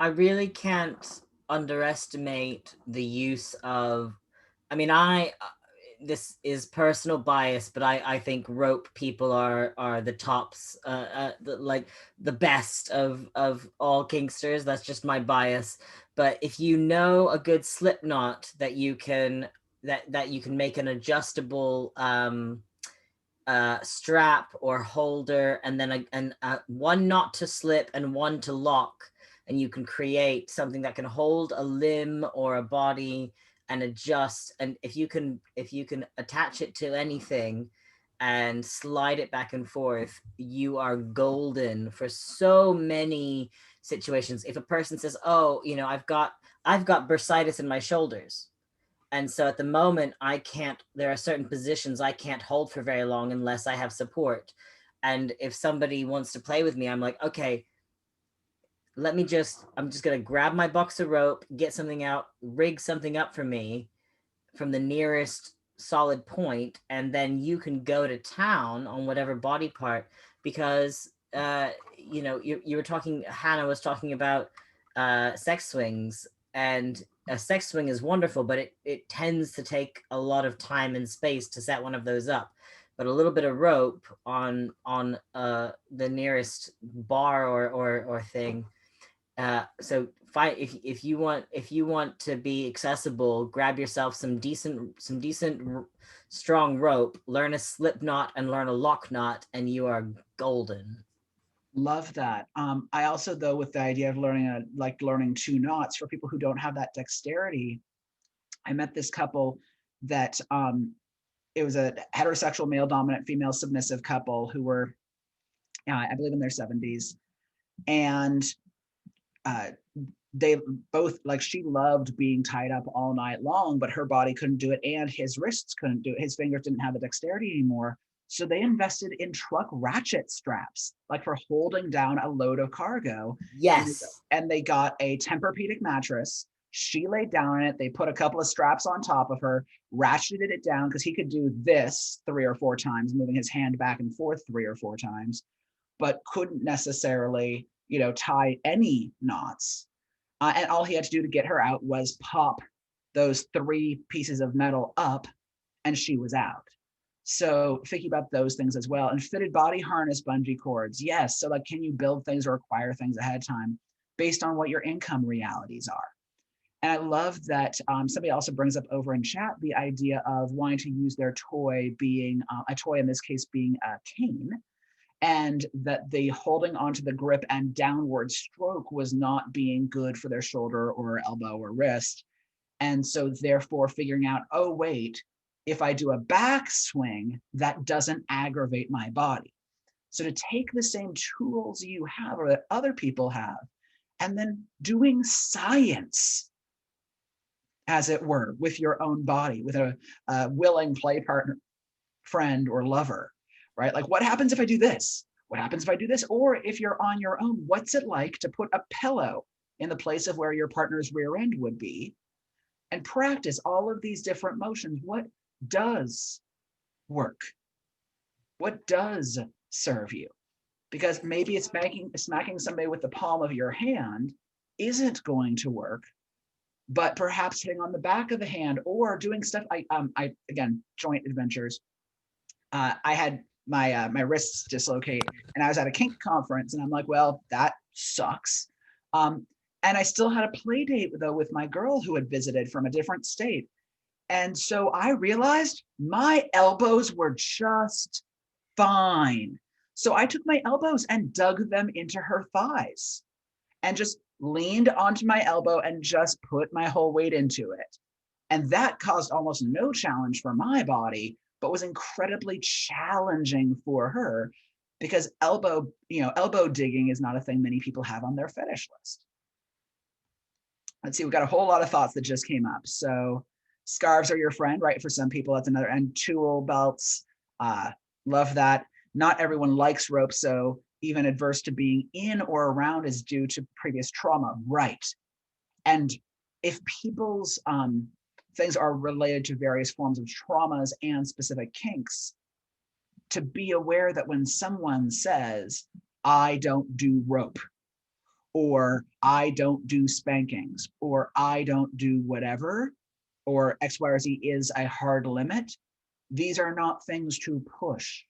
I really can't underestimate the use of, I mean, this is personal bias, but I think rope people are the tops, like the best of all kinksters. That's just my bias. But if you know a good slip knot that you can make an adjustable strap or holder, and then one knot to slip and one to lock, and you can create something that can hold a limb or a body and adjust. And if you can attach it to anything and slide it back and forth, you are golden for so many situations. If a person says, oh, you know, I've got bursitis in my shoulders, and so at the moment there are certain positions I can't hold for very long unless I have support. And if somebody wants to play with me, I'm like, okay, I'm just going to grab my box of rope, get something out, rig something up for me from the nearest solid point, and then you can go to town on whatever body part, because you know, you were talking, Hannah was talking about sex swings, and a sex swing is wonderful, but it tends to take a lot of time and space to set one of those up. But a little bit of rope on the nearest bar or thing. So if you want to be accessible, grab yourself some decent strong rope, learn a slip knot and learn a lock knot, and you are golden. Love that. I also, though, with the idea of learning two knots for people who don't have that dexterity, I met this couple that it was a heterosexual male dominant female submissive couple who were I believe in their 70s, and they both, like, she loved being tied up all night long, but her body couldn't do it, and his wrists couldn't do it. His fingers didn't have the dexterity anymore. So they invested in truck ratchet straps, like for holding down a load of cargo. Yes. And they got a Tempur-Pedic mattress. She laid down in it. They put a couple of straps on top of her, ratcheted it down, because he could do this 3 or 4 times, moving his hand back and forth 3 or 4 times, but couldn't necessarily, you know, tie any knots. And all he had to do to get her out was pop those 3 pieces of metal up, and she was out. So thinking about those things as well. And fitted body harness bungee cords. Yes. So, like, can you build things or acquire things ahead of time based on what your income realities are? And I love that somebody also brings up over in chat the idea of wanting to use their toy being a toy, in this case being a cane, and that the holding onto the grip and downward stroke was not being good for their shoulder or elbow or wrist. And so therefore figuring out, oh, wait, if I do a back swing, that doesn't aggravate my body. So to take the same tools you have or that other people have, and then doing science, as it were, with your own body, with a willing play partner, friend, or lover, right? Like, what happens if I do this? What happens if I do this? Or if you're on your own, what's it like to put a pillow in the place of where your partner's rear end would be, and practice all of these different motions? What does work? What does serve you? Because maybe it's smacking somebody with the palm of your hand isn't going to work, but perhaps hitting on the back of the hand or doing stuff. I again, joint adventures. I had my wrists dislocate, and I was at a kink conference, and I'm like, well, that sucks. And I still had a play date though with my girl who had visited from a different state. And so I realized my elbows were just fine. So I took my elbows and dug them into her thighs and just leaned onto my elbow and just put my whole weight into it. And that caused almost no challenge for my body, but was incredibly challenging for her, because elbow digging is not a thing many people have on their fetish list. Let's see, we've got a whole lot of thoughts that just came up. So scarves are your friend, right? For some people, that's another. And tool belts, love that. Not everyone likes rope, so even adverse to being in or around is due to previous trauma, right? And if people's things are related to various forms of traumas and specific kinks, to be aware that when someone says, I don't do rope, or I don't do spankings, or I don't do whatever, or X, Y, or Z is a hard limit, these are not things to push.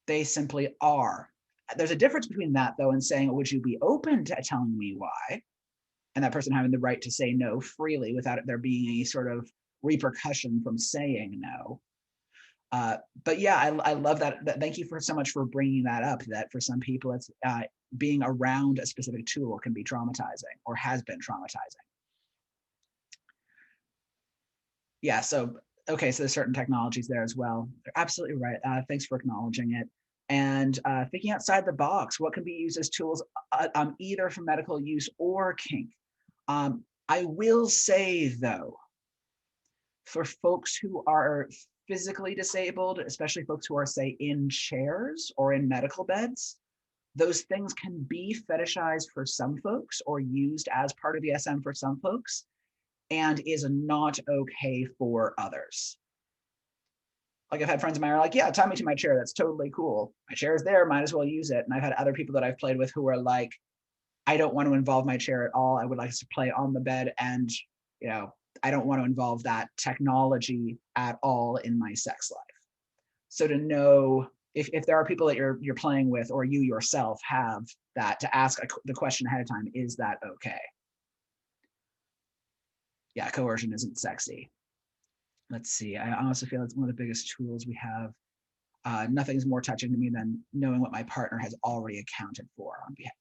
They simply are. There's a difference between that, though, and saying, would you be open to telling me why? And that person having the right to say no freely without there being any sort of repercussion from saying no. But yeah, I love that. Thank you so much for bringing that up, that for some people, it's being around a specific tool can be traumatizing or has been traumatizing. Yeah, so Okay, so there's certain technologies there as well. They're absolutely right. Thanks for acknowledging it. And thinking outside the box, what can be used as tools either for medical use or kink. I will say though, for folks who are physically disabled, especially folks who are say in chairs or in medical beds, those things can be fetishized for some folks or used as part of the SM for some folks, and is not okay for others. Like I've had friends of mine who are like, yeah, tie me to my chair. That's totally cool. My chair is there, might as well use it. And I've had other people that I've played with who are like, I don't want to involve my chair at all. I would like to play on the bed, and you know, I don't want to involve that technology at all in my sex life. So to know if there are people that you're playing with, or you yourself have that, to ask the question ahead of time, is that okay? Yeah, coercion isn't sexy. Let's see. I honestly feel it's one of the biggest tools we have. Nothing's more touching to me than knowing what my partner has already accounted for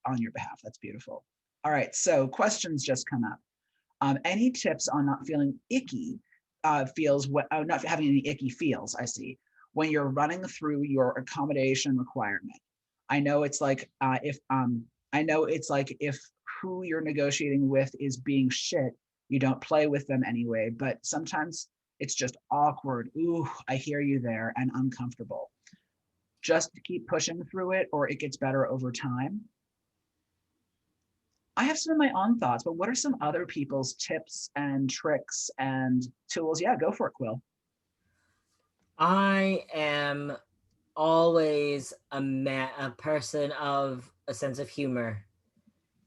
on your behalf. That's beautiful. All right, so questions just come up. Any tips on not feeling icky not having any icky feels, I see, when you're running through your accommodation requirement? I know it's like if who you're negotiating with is being shit, you don't play with them anyway, but sometimes it's just awkward. Ooh, I hear you there, and uncomfortable. Just to keep pushing through it, or it gets better over time. I have some of my own thoughts, but what are some other people's tips and tricks and tools? Yeah, go for it, Quill. I am always a person of a sense of humor.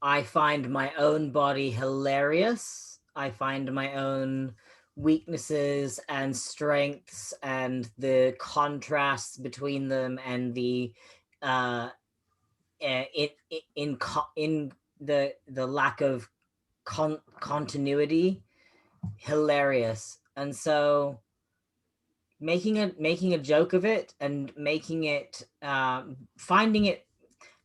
I find my own body hilarious. I find my own weaknesses and strengths and the contrasts between them, and the in the lack of continuity hilarious. And so making a joke of it, and making it finding it,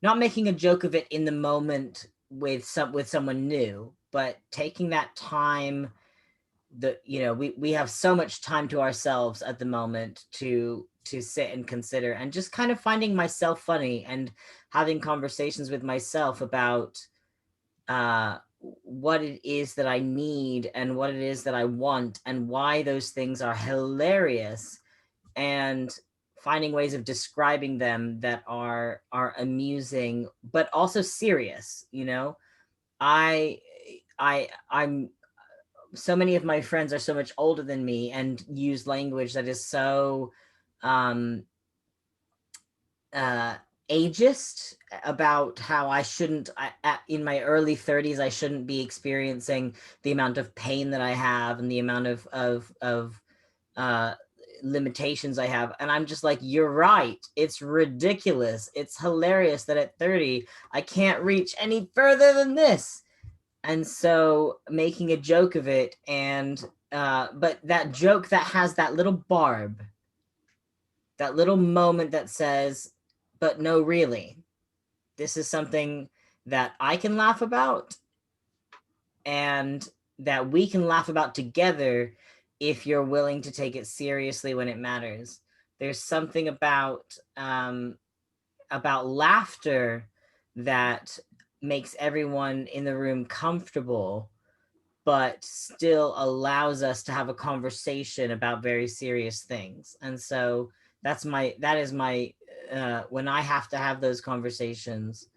not making a joke of it in the moment with someone new, but taking that time, we have so much time to ourselves at the moment to sit and consider, and just kind of finding myself funny and having conversations with myself about what it is that I need and what it is that I want, and why those things are hilarious, and finding ways of describing them that are amusing but also serious. I'm so many of my friends are so much older than me and use language that is so ageist about how I shouldn't, in my early 30s, I shouldn't be experiencing the amount of pain that I have and the amount of limitations I have. And I'm just like, you're right. It's ridiculous. It's hilarious that at 30, I can't reach any further than this. And so making a joke of it, and but that joke that has that little barb, that little moment that says, but no, really, this is something that I can laugh about, and that we can laugh about together if you're willing to take it seriously when it matters. There's something about laughter that makes everyone in the room comfortable, but still allows us to have a conversation about very serious things. And so that is my when I have to have those conversations,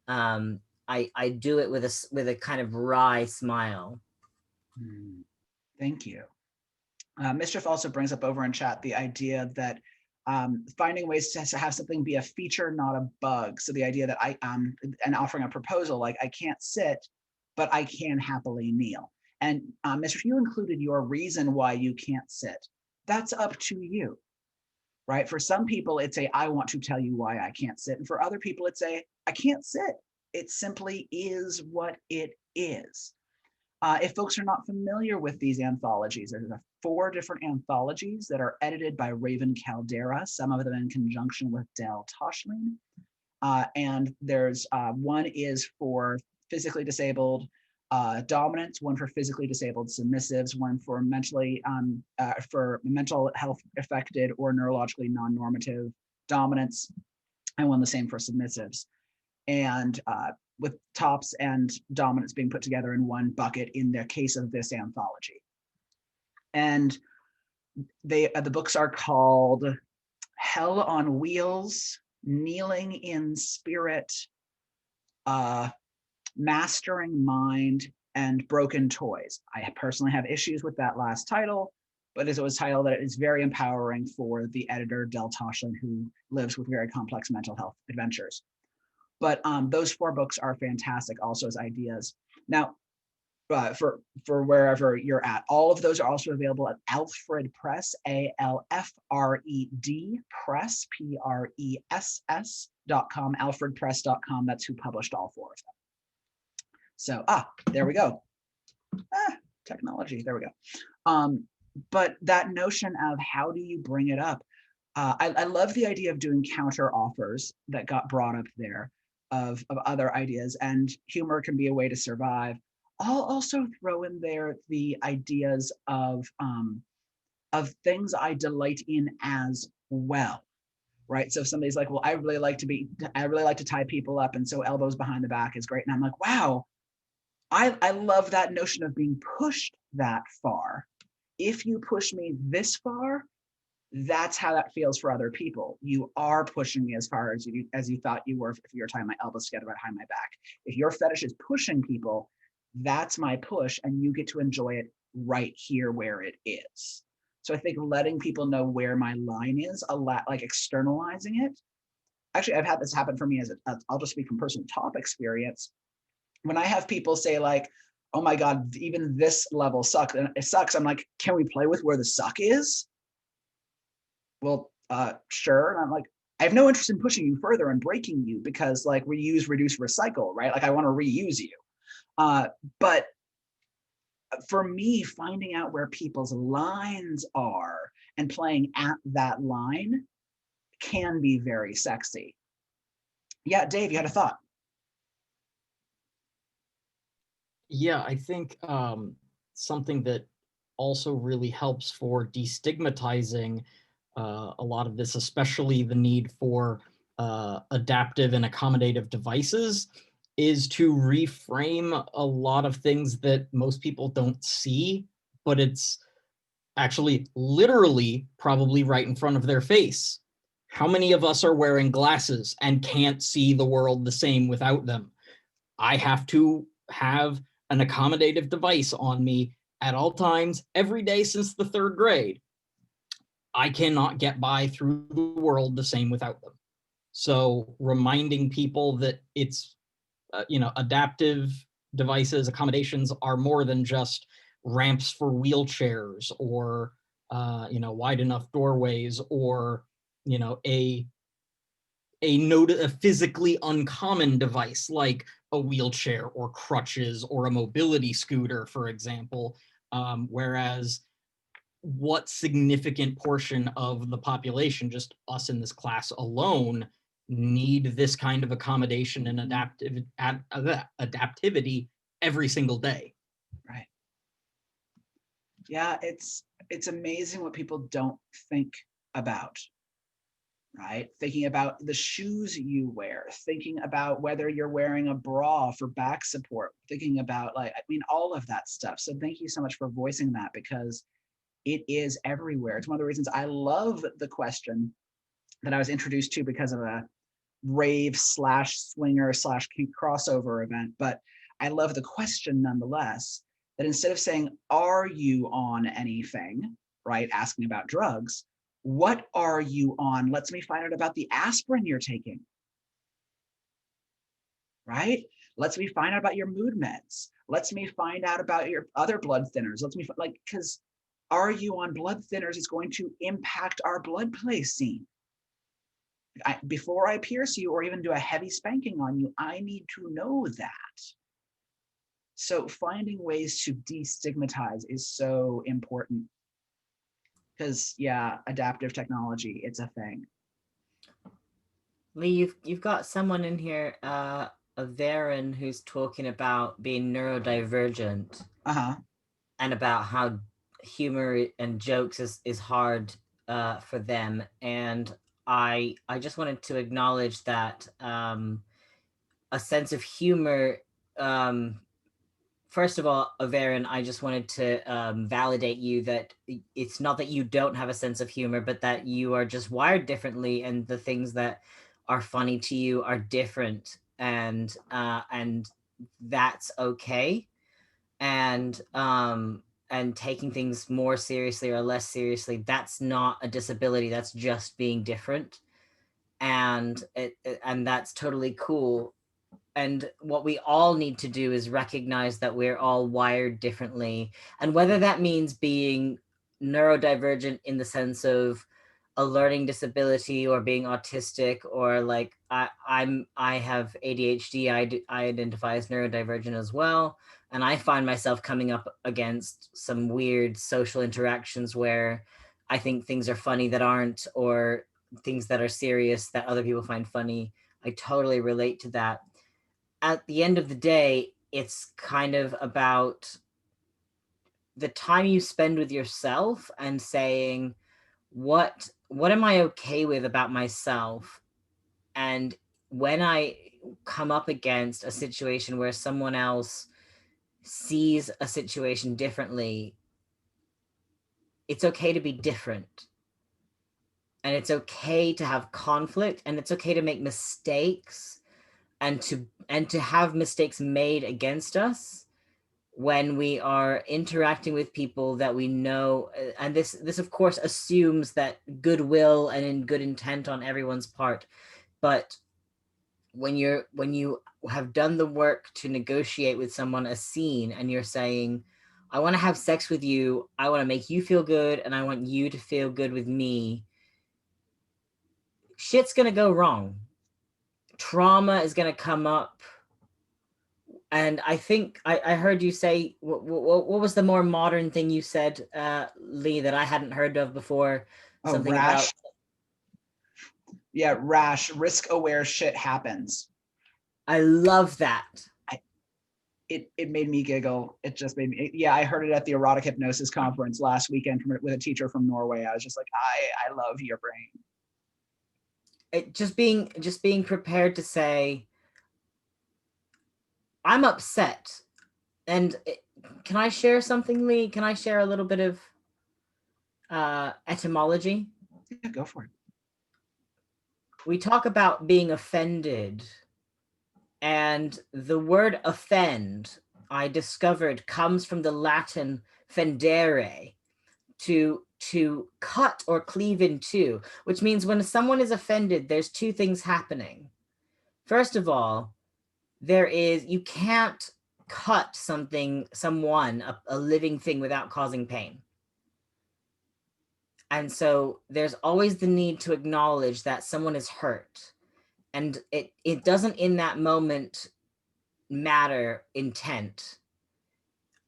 I do it with a kind of wry smile. Thank you. Mischief also brings up over in chat the idea that finding ways to have something be a feature, not a bug. So the idea that and offering a proposal like, I can't sit, but I can happily kneel. And Mischief, you included your reason why you can't sit. That's up to you, right? For some people, it's I want to tell you why I can't sit. And for other people, it's I can't sit. It simply is what it is. If folks are not familiar with these anthologies, there's 4 different anthologies that are edited by Raven Caldera, some of them in conjunction with Del Toshling. And there's one is for physically disabled, dominants, one for physically disabled submissives, one for mental health affected or neurologically non-normative dominants, and one the same for submissives. And with tops and dominants being put together in one bucket in the case of this anthology. And the books are called Hell on Wheels, Kneeling in Spirit, Mastering Mind, and Broken Toys. I personally have issues with that last title, but it was a title that is very empowering for the editor, Del Toshlin, who lives with very complex mental health adventures. But those 4 books are fantastic also as ideas. Now, for wherever you're at, all of those are also available at Alfred Press, ALFRED Press, PRESS.com, alfredpress.com. That's who published all 4 of them. So, there we go. Technology, there we go. But that notion of how do you bring it up? I love the idea of doing counter offers that got brought up there of other ideas, and humor can be a way to survive. I'll also throw in there the ideas of things I delight in as well, right? So if somebody's like, well, I really like to tie people up, and so elbows behind the back is great. And I'm like, wow, I love that notion of being pushed that far. If you push me this far, that's how that feels for other people. You are pushing me as far as you thought you were if you were tying my elbows together behind my back. If your fetish is pushing people, that's my push, and you get to enjoy it right here where it is. So I think letting people know where my line is, a lot, like externalizing it. Actually, I've had this happen for me I'll just speak from personal top experience. When I have people say like, oh my God, even this level sucks, and it sucks. I'm like, can we play with where the suck is? Well, sure. And I'm like, I have no interest in pushing you further and breaking you, because like reuse, reduce, recycle, right? Like I want to reuse you. But for me, finding out where people's lines are and playing at that line can be very sexy. Yeah, Dave, you had a thought. Yeah, I think something that also really helps for destigmatizing a lot of this, especially the need for adaptive and accommodative devices, is to reframe a lot of things that most people don't see, but it's actually literally probably right in front of their face. How many of us are wearing glasses and can't see the world the same without them? I have to have an accommodative device on me at all times, every day since the 3rd grade. I cannot get by through the world the same without them. So reminding people that it's, adaptive devices, accommodations are more than just ramps for wheelchairs or, wide enough doorways or, a physically uncommon device like a wheelchair or crutches or a mobility scooter, for example, whereas what significant portion of the population, just us in this class alone, need this kind of accommodation and adaptivity every single day. Right. Yeah, it's amazing what people don't think about. Right? Thinking about the shoes you wear, thinking about whether you're wearing a bra for back support, thinking about all of that stuff. So thank you so much for voicing that, because it is everywhere. It's one of the reasons I love the question that I was introduced to because of a rave / swinger / kink crossover event. But I love the question nonetheless, that instead of saying, are you on anything, right? Asking about drugs, what are you on? Lets me find out about the aspirin you're taking, right? Lets me find out about your mood meds. Lets me find out about your other blood thinners. Lets me because are you on blood thinners is going to impact our blood play scene. Before I pierce you or even do a heavy spanking on you, I need to know that. So finding ways to destigmatize is so important. Because yeah, adaptive technology, it's a thing. Lee, you've got someone in here Varen who's talking about being neurodivergent and about how humor and jokes is hard for them. And I just wanted to acknowledge that a sense of humor, first of all, Varen, I just wanted to validate you that it's not that you don't have a sense of humor, but that you are just wired differently, and the things that are funny to you are different, and that's okay. And taking things more seriously or less seriously, that's not a disability, that's just being different. And that's totally cool. And what we all need to do is recognize that we're all wired differently. And whether that means being neurodivergent in the sense of a learning disability, or being autistic, or like I have ADHD, I identify as neurodivergent as well. And I find myself coming up against some weird social interactions where I think things are funny that aren't, or things that are serious that other people find funny. I totally relate to that. At the end of the day, it's kind of about the time you spend with yourself and saying, what am I okay with about myself? And when I come up against a situation where someone else sees a situation differently, it's okay to be different. And it's okay to have conflict, and it's okay to make mistakes, and to have mistakes made against us when we are interacting with people that we know. And this of course assumes that goodwill and in good intent on everyone's part, but when you have done the work to negotiate with someone a scene, and you're saying, I want to have sex with you, I want to make you feel good, and I want you to feel good with me, shit's gonna go wrong. Trauma is gonna come up. And I think I heard you say, what was the more modern thing you said, Lee, that I hadn't heard of before? Something rash. about... Yeah, rash, risk-aware shit happens. I love that. It made me giggle. It just made me, yeah, I heard it at the erotic hypnosis conference last weekend with a teacher from Norway. I was just like, I love your brain. It just being prepared to say, I'm upset. And can I share something, Lee? Can I share a little bit of etymology? Yeah, go for it. We talk about being offended, and the word offend, I discovered, comes from the Latin fendere, to cut or cleave in two, which means when someone is offended, there's two things happening. First of all, you can't cut someone, a living thing, without causing pain. And so there's always the need to acknowledge that someone is hurt. And it doesn't in that moment matter intent,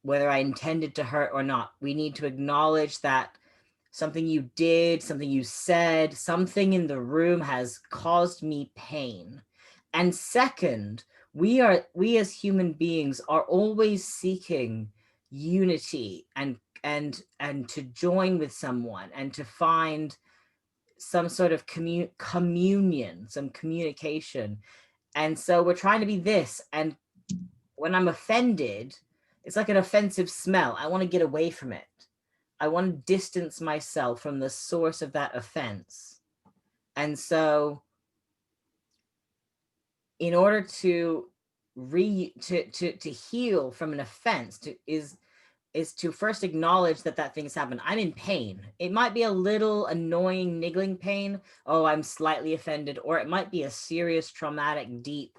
whether I intended to hurt or not. We need to acknowledge that something you did, something you said, something in the room has caused me pain. And second, we as human beings are always seeking unity and to join with someone, and to find some sort of communion, some communication. And so we're trying to be this. And when I'm offended, it's like an offensive smell. I want to get away from it. I want to distance myself from the source of that offense. And so in order to heal from an offense, is to first acknowledge that thing's happened. I'm in pain. It might be a little annoying, niggling pain. Oh, I'm slightly offended. Or it might be a serious, traumatic, deep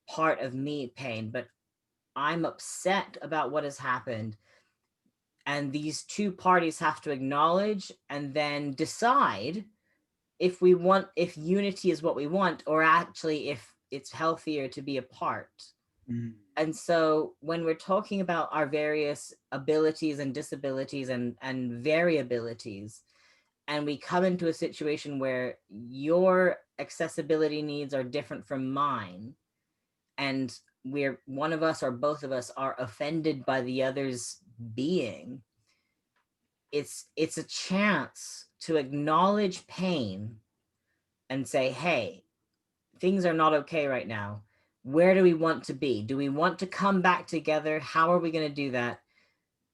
part of me pain, but I'm upset about what has happened. And these two parties have to acknowledge and then decide if unity is what we want, or actually if it's healthier to be apart. Mm. And so when we're talking about our various abilities and disabilities and variabilities, and we come into a situation where your accessibility needs are different from mine, and we're one of us or both of us are offended by the other's being, it's a chance to acknowledge pain and say, hey, things are not okay right now. Where do we want to be? Do we want to come back together? How are we going to do that?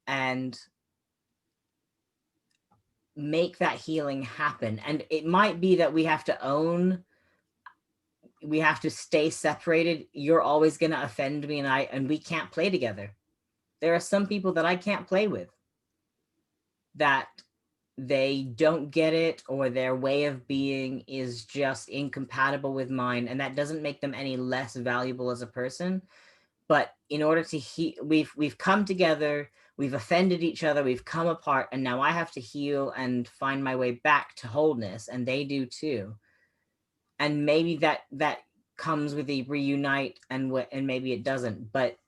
And make that healing happen. And it might be that we have to stay separated. You're always going to offend me and we can't play together. There are some people that I can't play with, that they don't get it, or their way of being is just incompatible with mine. And that doesn't make them any less valuable as a person. But in order to heal, we've come together, we've offended each other, we've come apart, and now I have to heal and find my way back to wholeness, and they do too. And maybe that comes with a reunite, and maybe it doesn't. But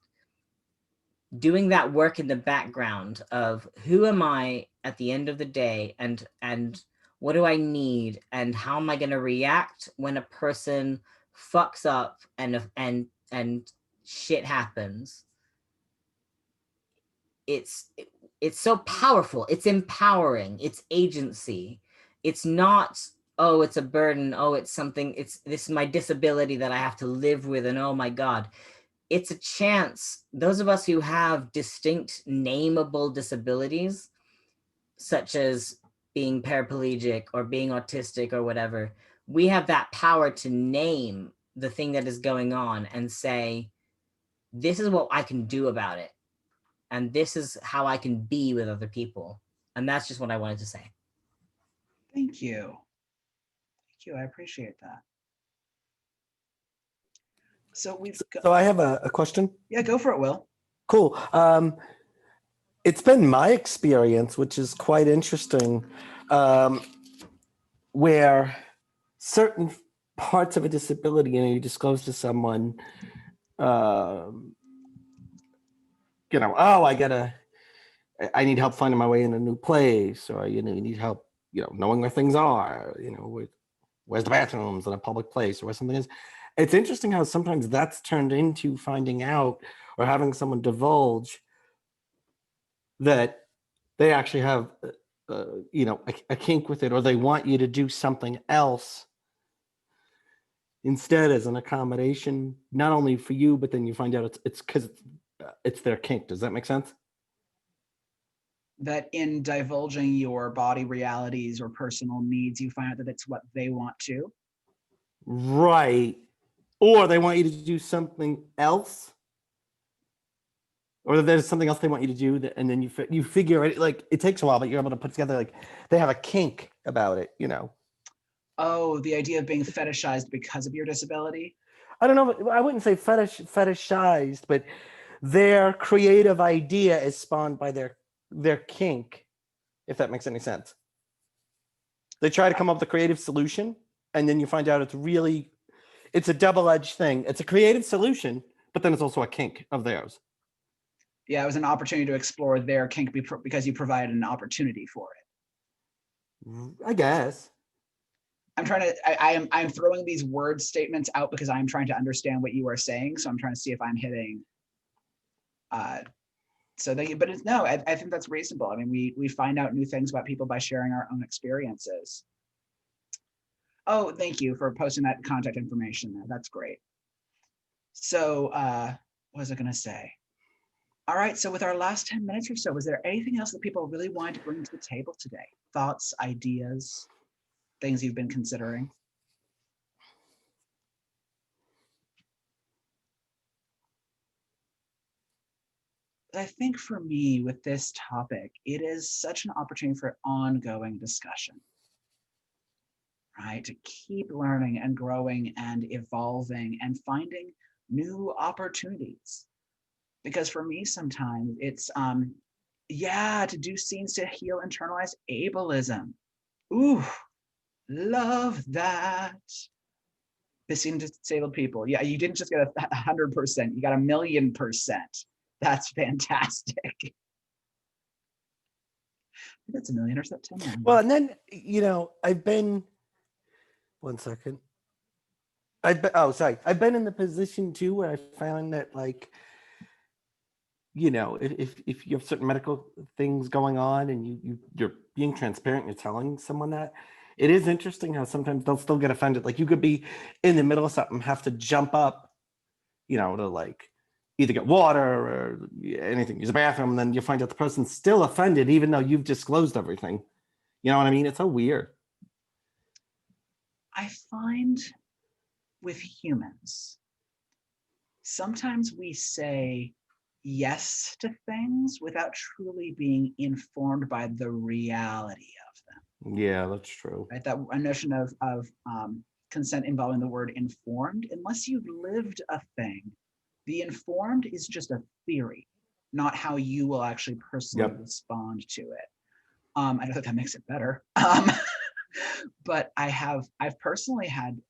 doing that work in the background of who am I at the end of the day, and what do I need, and how am I going to react when a person fucks up and shit happens. It's so powerful. It's empowering. It's agency. It's not, oh, it's a burden. Oh, it's something. This is my disability that I have to live with. And oh my God, it's a chance. Those of us who have distinct nameable disabilities, such as being paraplegic or being autistic or whatever, we have that power to name the thing that is going on and say, this is what I can do about it. And this is how I can be with other people. And that's just what I wanted to say. Thank you. Thank you. I appreciate that. So So I have a question. Yeah, go for it, Will. Cool. It's been my experience, which is quite interesting, where certain parts of a disability, you disclose to someone, oh, I need help finding my way in a new place, or you need help, knowing where things are, where's the bathrooms in a public place, or where something is. It's interesting how sometimes that's turned into finding out or having someone divulge that they actually have, a kink with it, or they want you to do something else instead as an accommodation, not only for you, but then you find out it's because it's their kink. Does that make sense? That in divulging your body realities or personal needs, you find out that it's what they want to. Right. Or they want you to do something else. Or there's something else they want you to do, and then you figure it, like, it takes a while, but you're able to put together, like, they have a kink about it, Oh, the idea of being fetishized because of your disability? I don't know, I wouldn't say fetishized, but their creative idea is spawned by their kink, if that makes any sense. They try to come up with a creative solution, and then you find out it's a double-edged thing. It's a creative solution, but then it's also a kink of theirs. Yeah, it was an opportunity to explore their kink because you provided an opportunity for it. I guess. I'm trying to, I'm throwing these word statements out because I'm trying to understand what you are saying. So I'm trying to see if I'm hitting, but no, I think that's reasonable. I mean, we find out new things about people by sharing our own experiences. Oh, thank you for posting that contact information there. That's great. So what was I going to say? All right, so with our last 10 minutes or so, was there anything else that people really wanted to bring to the table today? Thoughts, ideas, things you've been considering? I think for me, with this topic, it is such an opportunity for ongoing discussion, right? To keep learning and growing and evolving and finding new opportunities. Because for me, sometimes it's, to do scenes to heal internalized ableism. Ooh, love that. Missing disabled people. Yeah, you didn't just get 100%, you got 1,000,000%. That's fantastic. I think that's 1 million or so. 10 million. Well, and then, I've been, one second. I've been in the position too where I found that, like, you know, if you have certain medical things going on and you're being transparent, you're telling someone that, it is interesting how sometimes they'll still get offended. Like, you could be in the middle of something, have to jump up, you know, to like either get water or anything, use a bathroom, and then you find out the person's still offended even though you've disclosed everything. You know what I mean? It's so weird. I find with humans, sometimes we say yes to things without truly being informed by the reality of them. Yeah, that's true. Right? That a notion of consent involving the word informed, unless you've lived a thing, the informed is just a theory, not how you will actually personally respond to it. I don't think that makes it better. But I've personally had,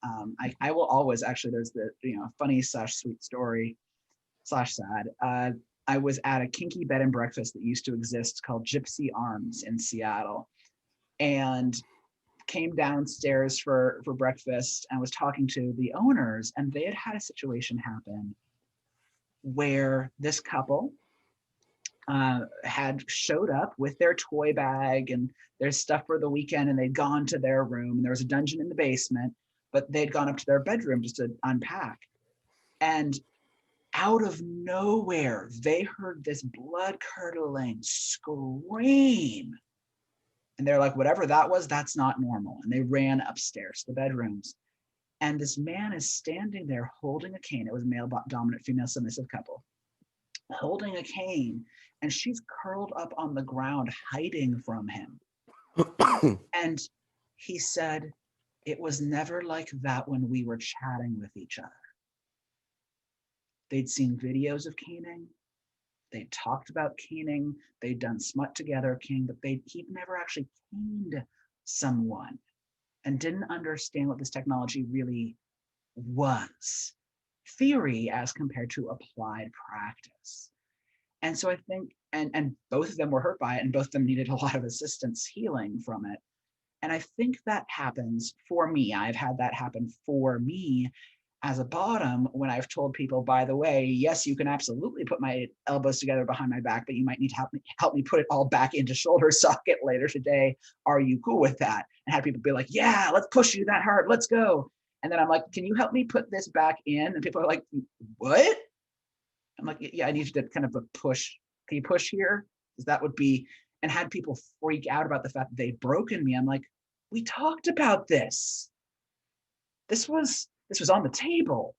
I will always, actually, there's the, you know, funny / sweet story / sad. I was at a kinky bed and breakfast that used to exist called Gypsy Arms in Seattle, and came downstairs for breakfast and was talking to the owners, and they had a situation happen where this couple had showed up with their toy bag and their stuff for the weekend, and they'd gone to their room, and there was a dungeon in the basement, but they'd gone up to their bedroom just to unpack. And out of nowhere, they heard this blood-curdling scream. And they're like, whatever that was, that's not normal. And they ran upstairs to the bedrooms. And this man is standing there holding a cane. It was a male dominant, female submissive couple, holding a cane, and she's curled up on the ground hiding from him. And he said, it was never like that when we were chatting with each other. They'd seen videos of caning. They talked about caning. They'd done smut together, caning, but he'd never actually caned someone and didn't understand what this technology really was. Theory as compared to applied practice. And so I think, and both of them were hurt by it, and both of them needed a lot of assistance healing from it. And I think that happens for me. I've had that happen for me as a bottom when I've told people, by the way, yes, you can absolutely put my elbows together behind my back, but you might need to help me put it all back into shoulder socket later today. Are you cool with that? And had people be like, yeah, let's push you that hard. Let's go. And then I'm like, can you help me put this back in? And people are like, what? I'm like, yeah, I need you to kind of a push. Can you push here? Because that would be, and had people freak out about the fact that they'd broken me. I'm like, we talked about this. This was on the table.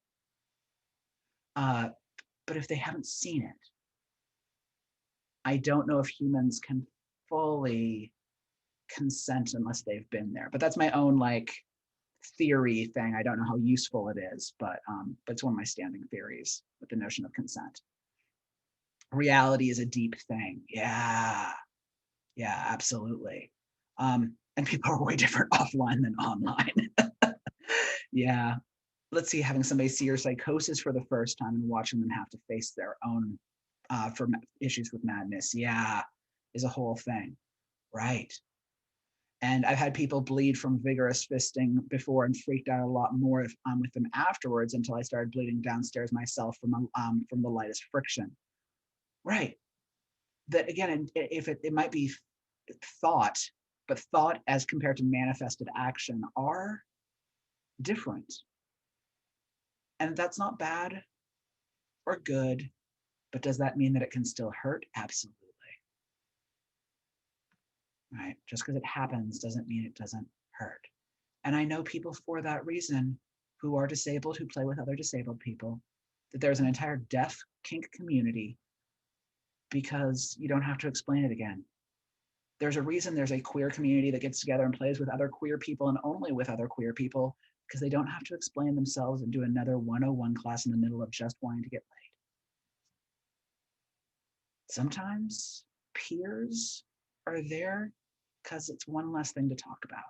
But if they haven't seen it, I don't know if humans can fully consent unless they've been there. But that's my own like theory thing. I don't know how useful it is, but it's one of my standing theories with the notion of consent. Reality is a deep thing. Yeah, absolutely. And people are way different offline than online. Yeah. Let's see, having somebody see your psychosis for the first time and watching them have to face their own issues with madness, yeah, is a whole thing, right? And I've had people bleed from vigorous fisting before and freaked out a lot more with them afterwards until I started bleeding downstairs myself from the lightest friction, right? That again, if it might be thought, but thought as compared to manifested action are different. And that's not bad or good, but does that mean that it can still hurt? Absolutely. Right? Just because it happens doesn't mean it doesn't hurt. And I know people for that reason who are disabled, who play with other disabled people, that there's an entire deaf kink community because you don't have to explain it again. There's a reason there's a queer community that gets together and plays with other queer people and only with other queer people, because they don't have to explain themselves and do another 101 class in the middle of just wanting to get laid. Sometimes peers are there because it's one less thing to talk about.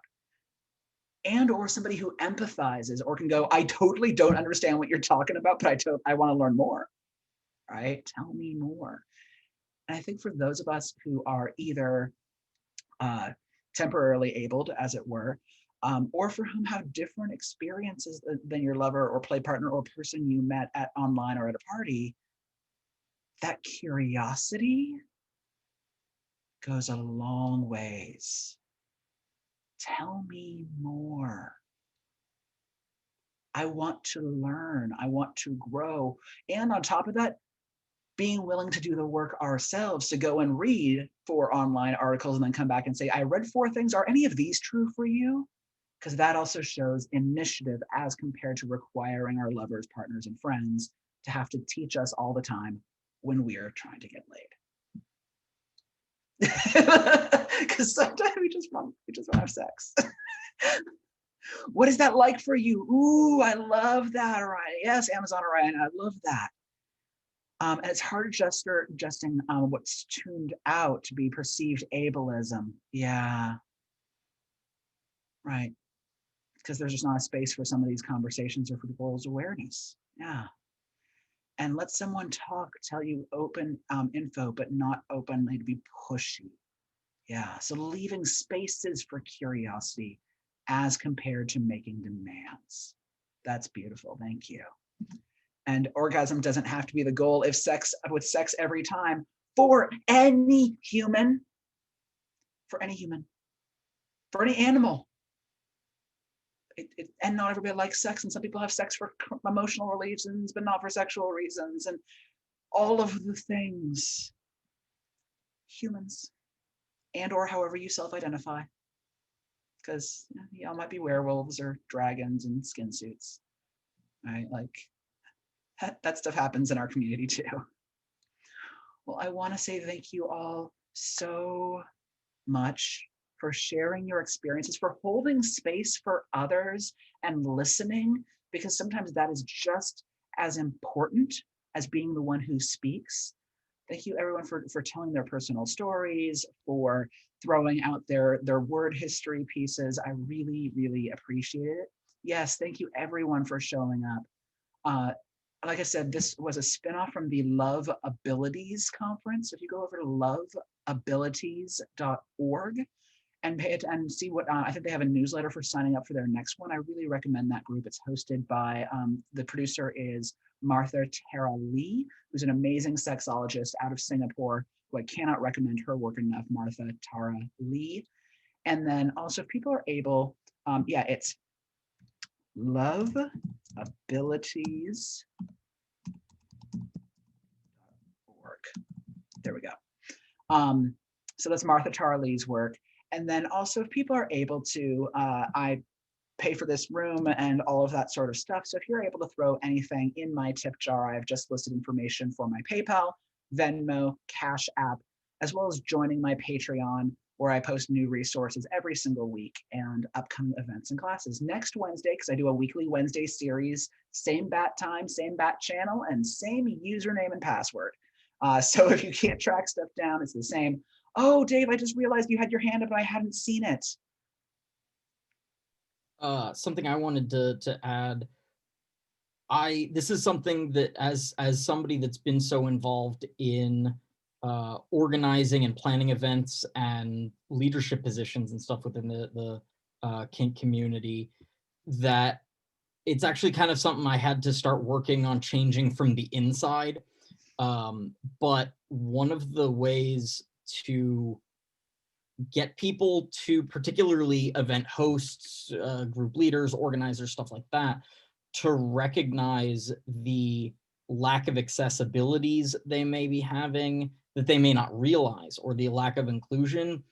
And or somebody who empathizes or can go, I totally don't understand what you're talking about, but I want to learn more, right? Tell me more. And I think for those of us who are either temporarily abled, as it were, or for whom have different experiences than your lover or play partner or person you met at online or at a party, that curiosity goes a long ways. Tell me more. I want to learn. I want to grow. And on top of that, being willing to do the work ourselves, to go and read 4 online articles and then come back and say, I read 4 things. Are any of these true for you? Because that also shows initiative as compared to requiring our lovers, partners, and friends to have to teach us all the time when we are trying to get laid. Because sometimes we just want to have sex. What is that like for you? Ooh, I love that, Orion. Yes, Amazon Orion, I love that. And it's hard adjusting what's tuned out to be perceived ableism. Yeah, right. Because there's just not a space for some of these conversations or for people's awareness. Yeah. And let someone talk, tell you open info, but not openly to be pushy. Yeah, so leaving spaces for curiosity as compared to making demands. That's beautiful, thank you. And orgasm doesn't have to be the goal if sex every time for any human, for any animal. And not everybody likes sex, and some people have sex for emotional reasons, but not for sexual reasons, and all of the things. Humans, and or however you self-identify, because y'all might be werewolves or dragons in skin suits, right? Like that stuff happens in our community too. Well, I want to say thank you all so much for sharing your experiences, for holding space for others and listening, because sometimes that is just as important as being the one who speaks. Thank you everyone for telling their personal stories, for throwing out their word history pieces. I really, really appreciate it. Yes, thank you everyone for showing up. Like I said, this was a spinoff from the Love Abilities conference. If you go over to loveabilities.org and pay it and see what, I think they have a newsletter for signing up for their next one. I really recommend that group. It's hosted by, the producer is Martha Tara Lee, who's an amazing sexologist out of Singapore, who I cannot recommend her work enough, Martha Tara Lee. And then also if people are able, it's loveabilities.org. There we go. So that's Martha Tara Lee's work. And then also if people are able to, I pay for this room and all of that sort of stuff. So if you're able to throw anything in my tip jar, I've just listed information for my PayPal, Venmo, Cash App, as well as joining my Patreon, where I post new resources every single week and upcoming events and classes. Next Wednesday, because I do a weekly Wednesday series, same bat time, same bat channel, and same username and password. So if you can't track stuff down, it's the same. Oh, Dave, I just realized you had your hand up and I hadn't seen it. Something I wanted to add. This is something that as somebody that's been so involved in organizing and planning events and leadership positions and stuff within the kink community, that it's actually kind of something I had to start working on changing from the inside. But one of the ways to get people to, particularly event hosts, group leaders, organizers, stuff like that, to recognize the lack of accessibilities they may be having that they may not realize, or the lack of inclusion,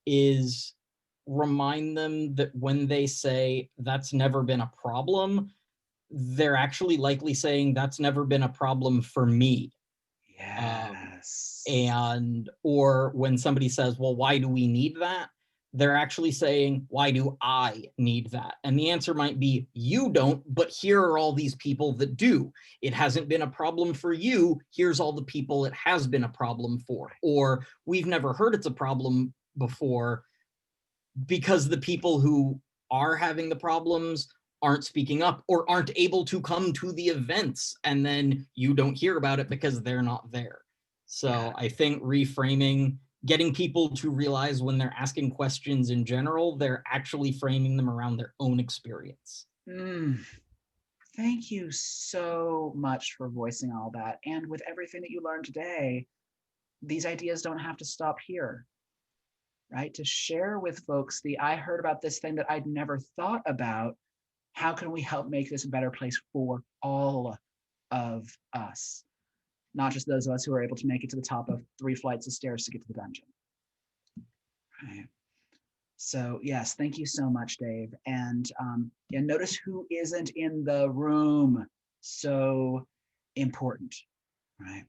is remind them that when they say that's never been a problem, they're actually likely saying that's never been a problem for me. Yes. And or when somebody says, well, why do we need that? They're actually saying, why do I need that? And the answer might be, you don't, but here are all these people that do. It hasn't been a problem for you. Here's all the people it has been a problem for. Or we've never heard it's a problem before because the people who are having the problems aren't speaking up or aren't able to come to the events. And then you don't hear about it because they're not there. So I think reframing getting people to realize when they're asking questions in general, they're actually framing them around their own experience. Thank you so much for voicing all that. And with everything that you learned today, these ideas don't have to stop here, right? To share with folks I heard about this thing that I'd never thought about. How can we help make this a better place for all of us? Not just those of us who are able to make it to the top of 3 flights of stairs to get to the dungeon. Right. So yes, thank you so much, Dave. And yeah, notice who isn't in the room. So important, right?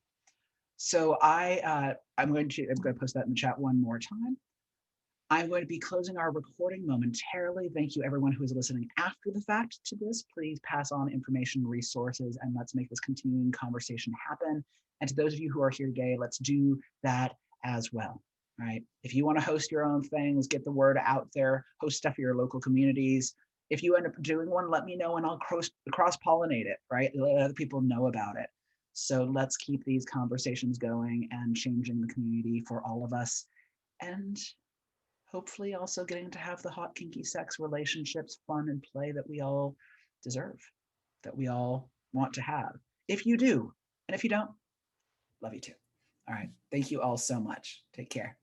So I'm going to post that in the chat one more time. I'm going to be closing our recording momentarily. Thank you everyone who is listening after the fact to this. Please pass on information, resources, and let's make this continuing conversation happen. And to those of you who are here today, let's do that as well, right? If you want to host your own things, get the word out there, host stuff for your local communities. If you end up doing one, let me know and I'll cross-pollinate it, right? Let other people know about it. So let's keep these conversations going and changing the community for all of us. And hopefully also getting to have the hot, kinky sex relationships, fun and play that we all deserve, that we all want to have. If you do, and if you don't, love you too. All right, thank you all so much. Take care.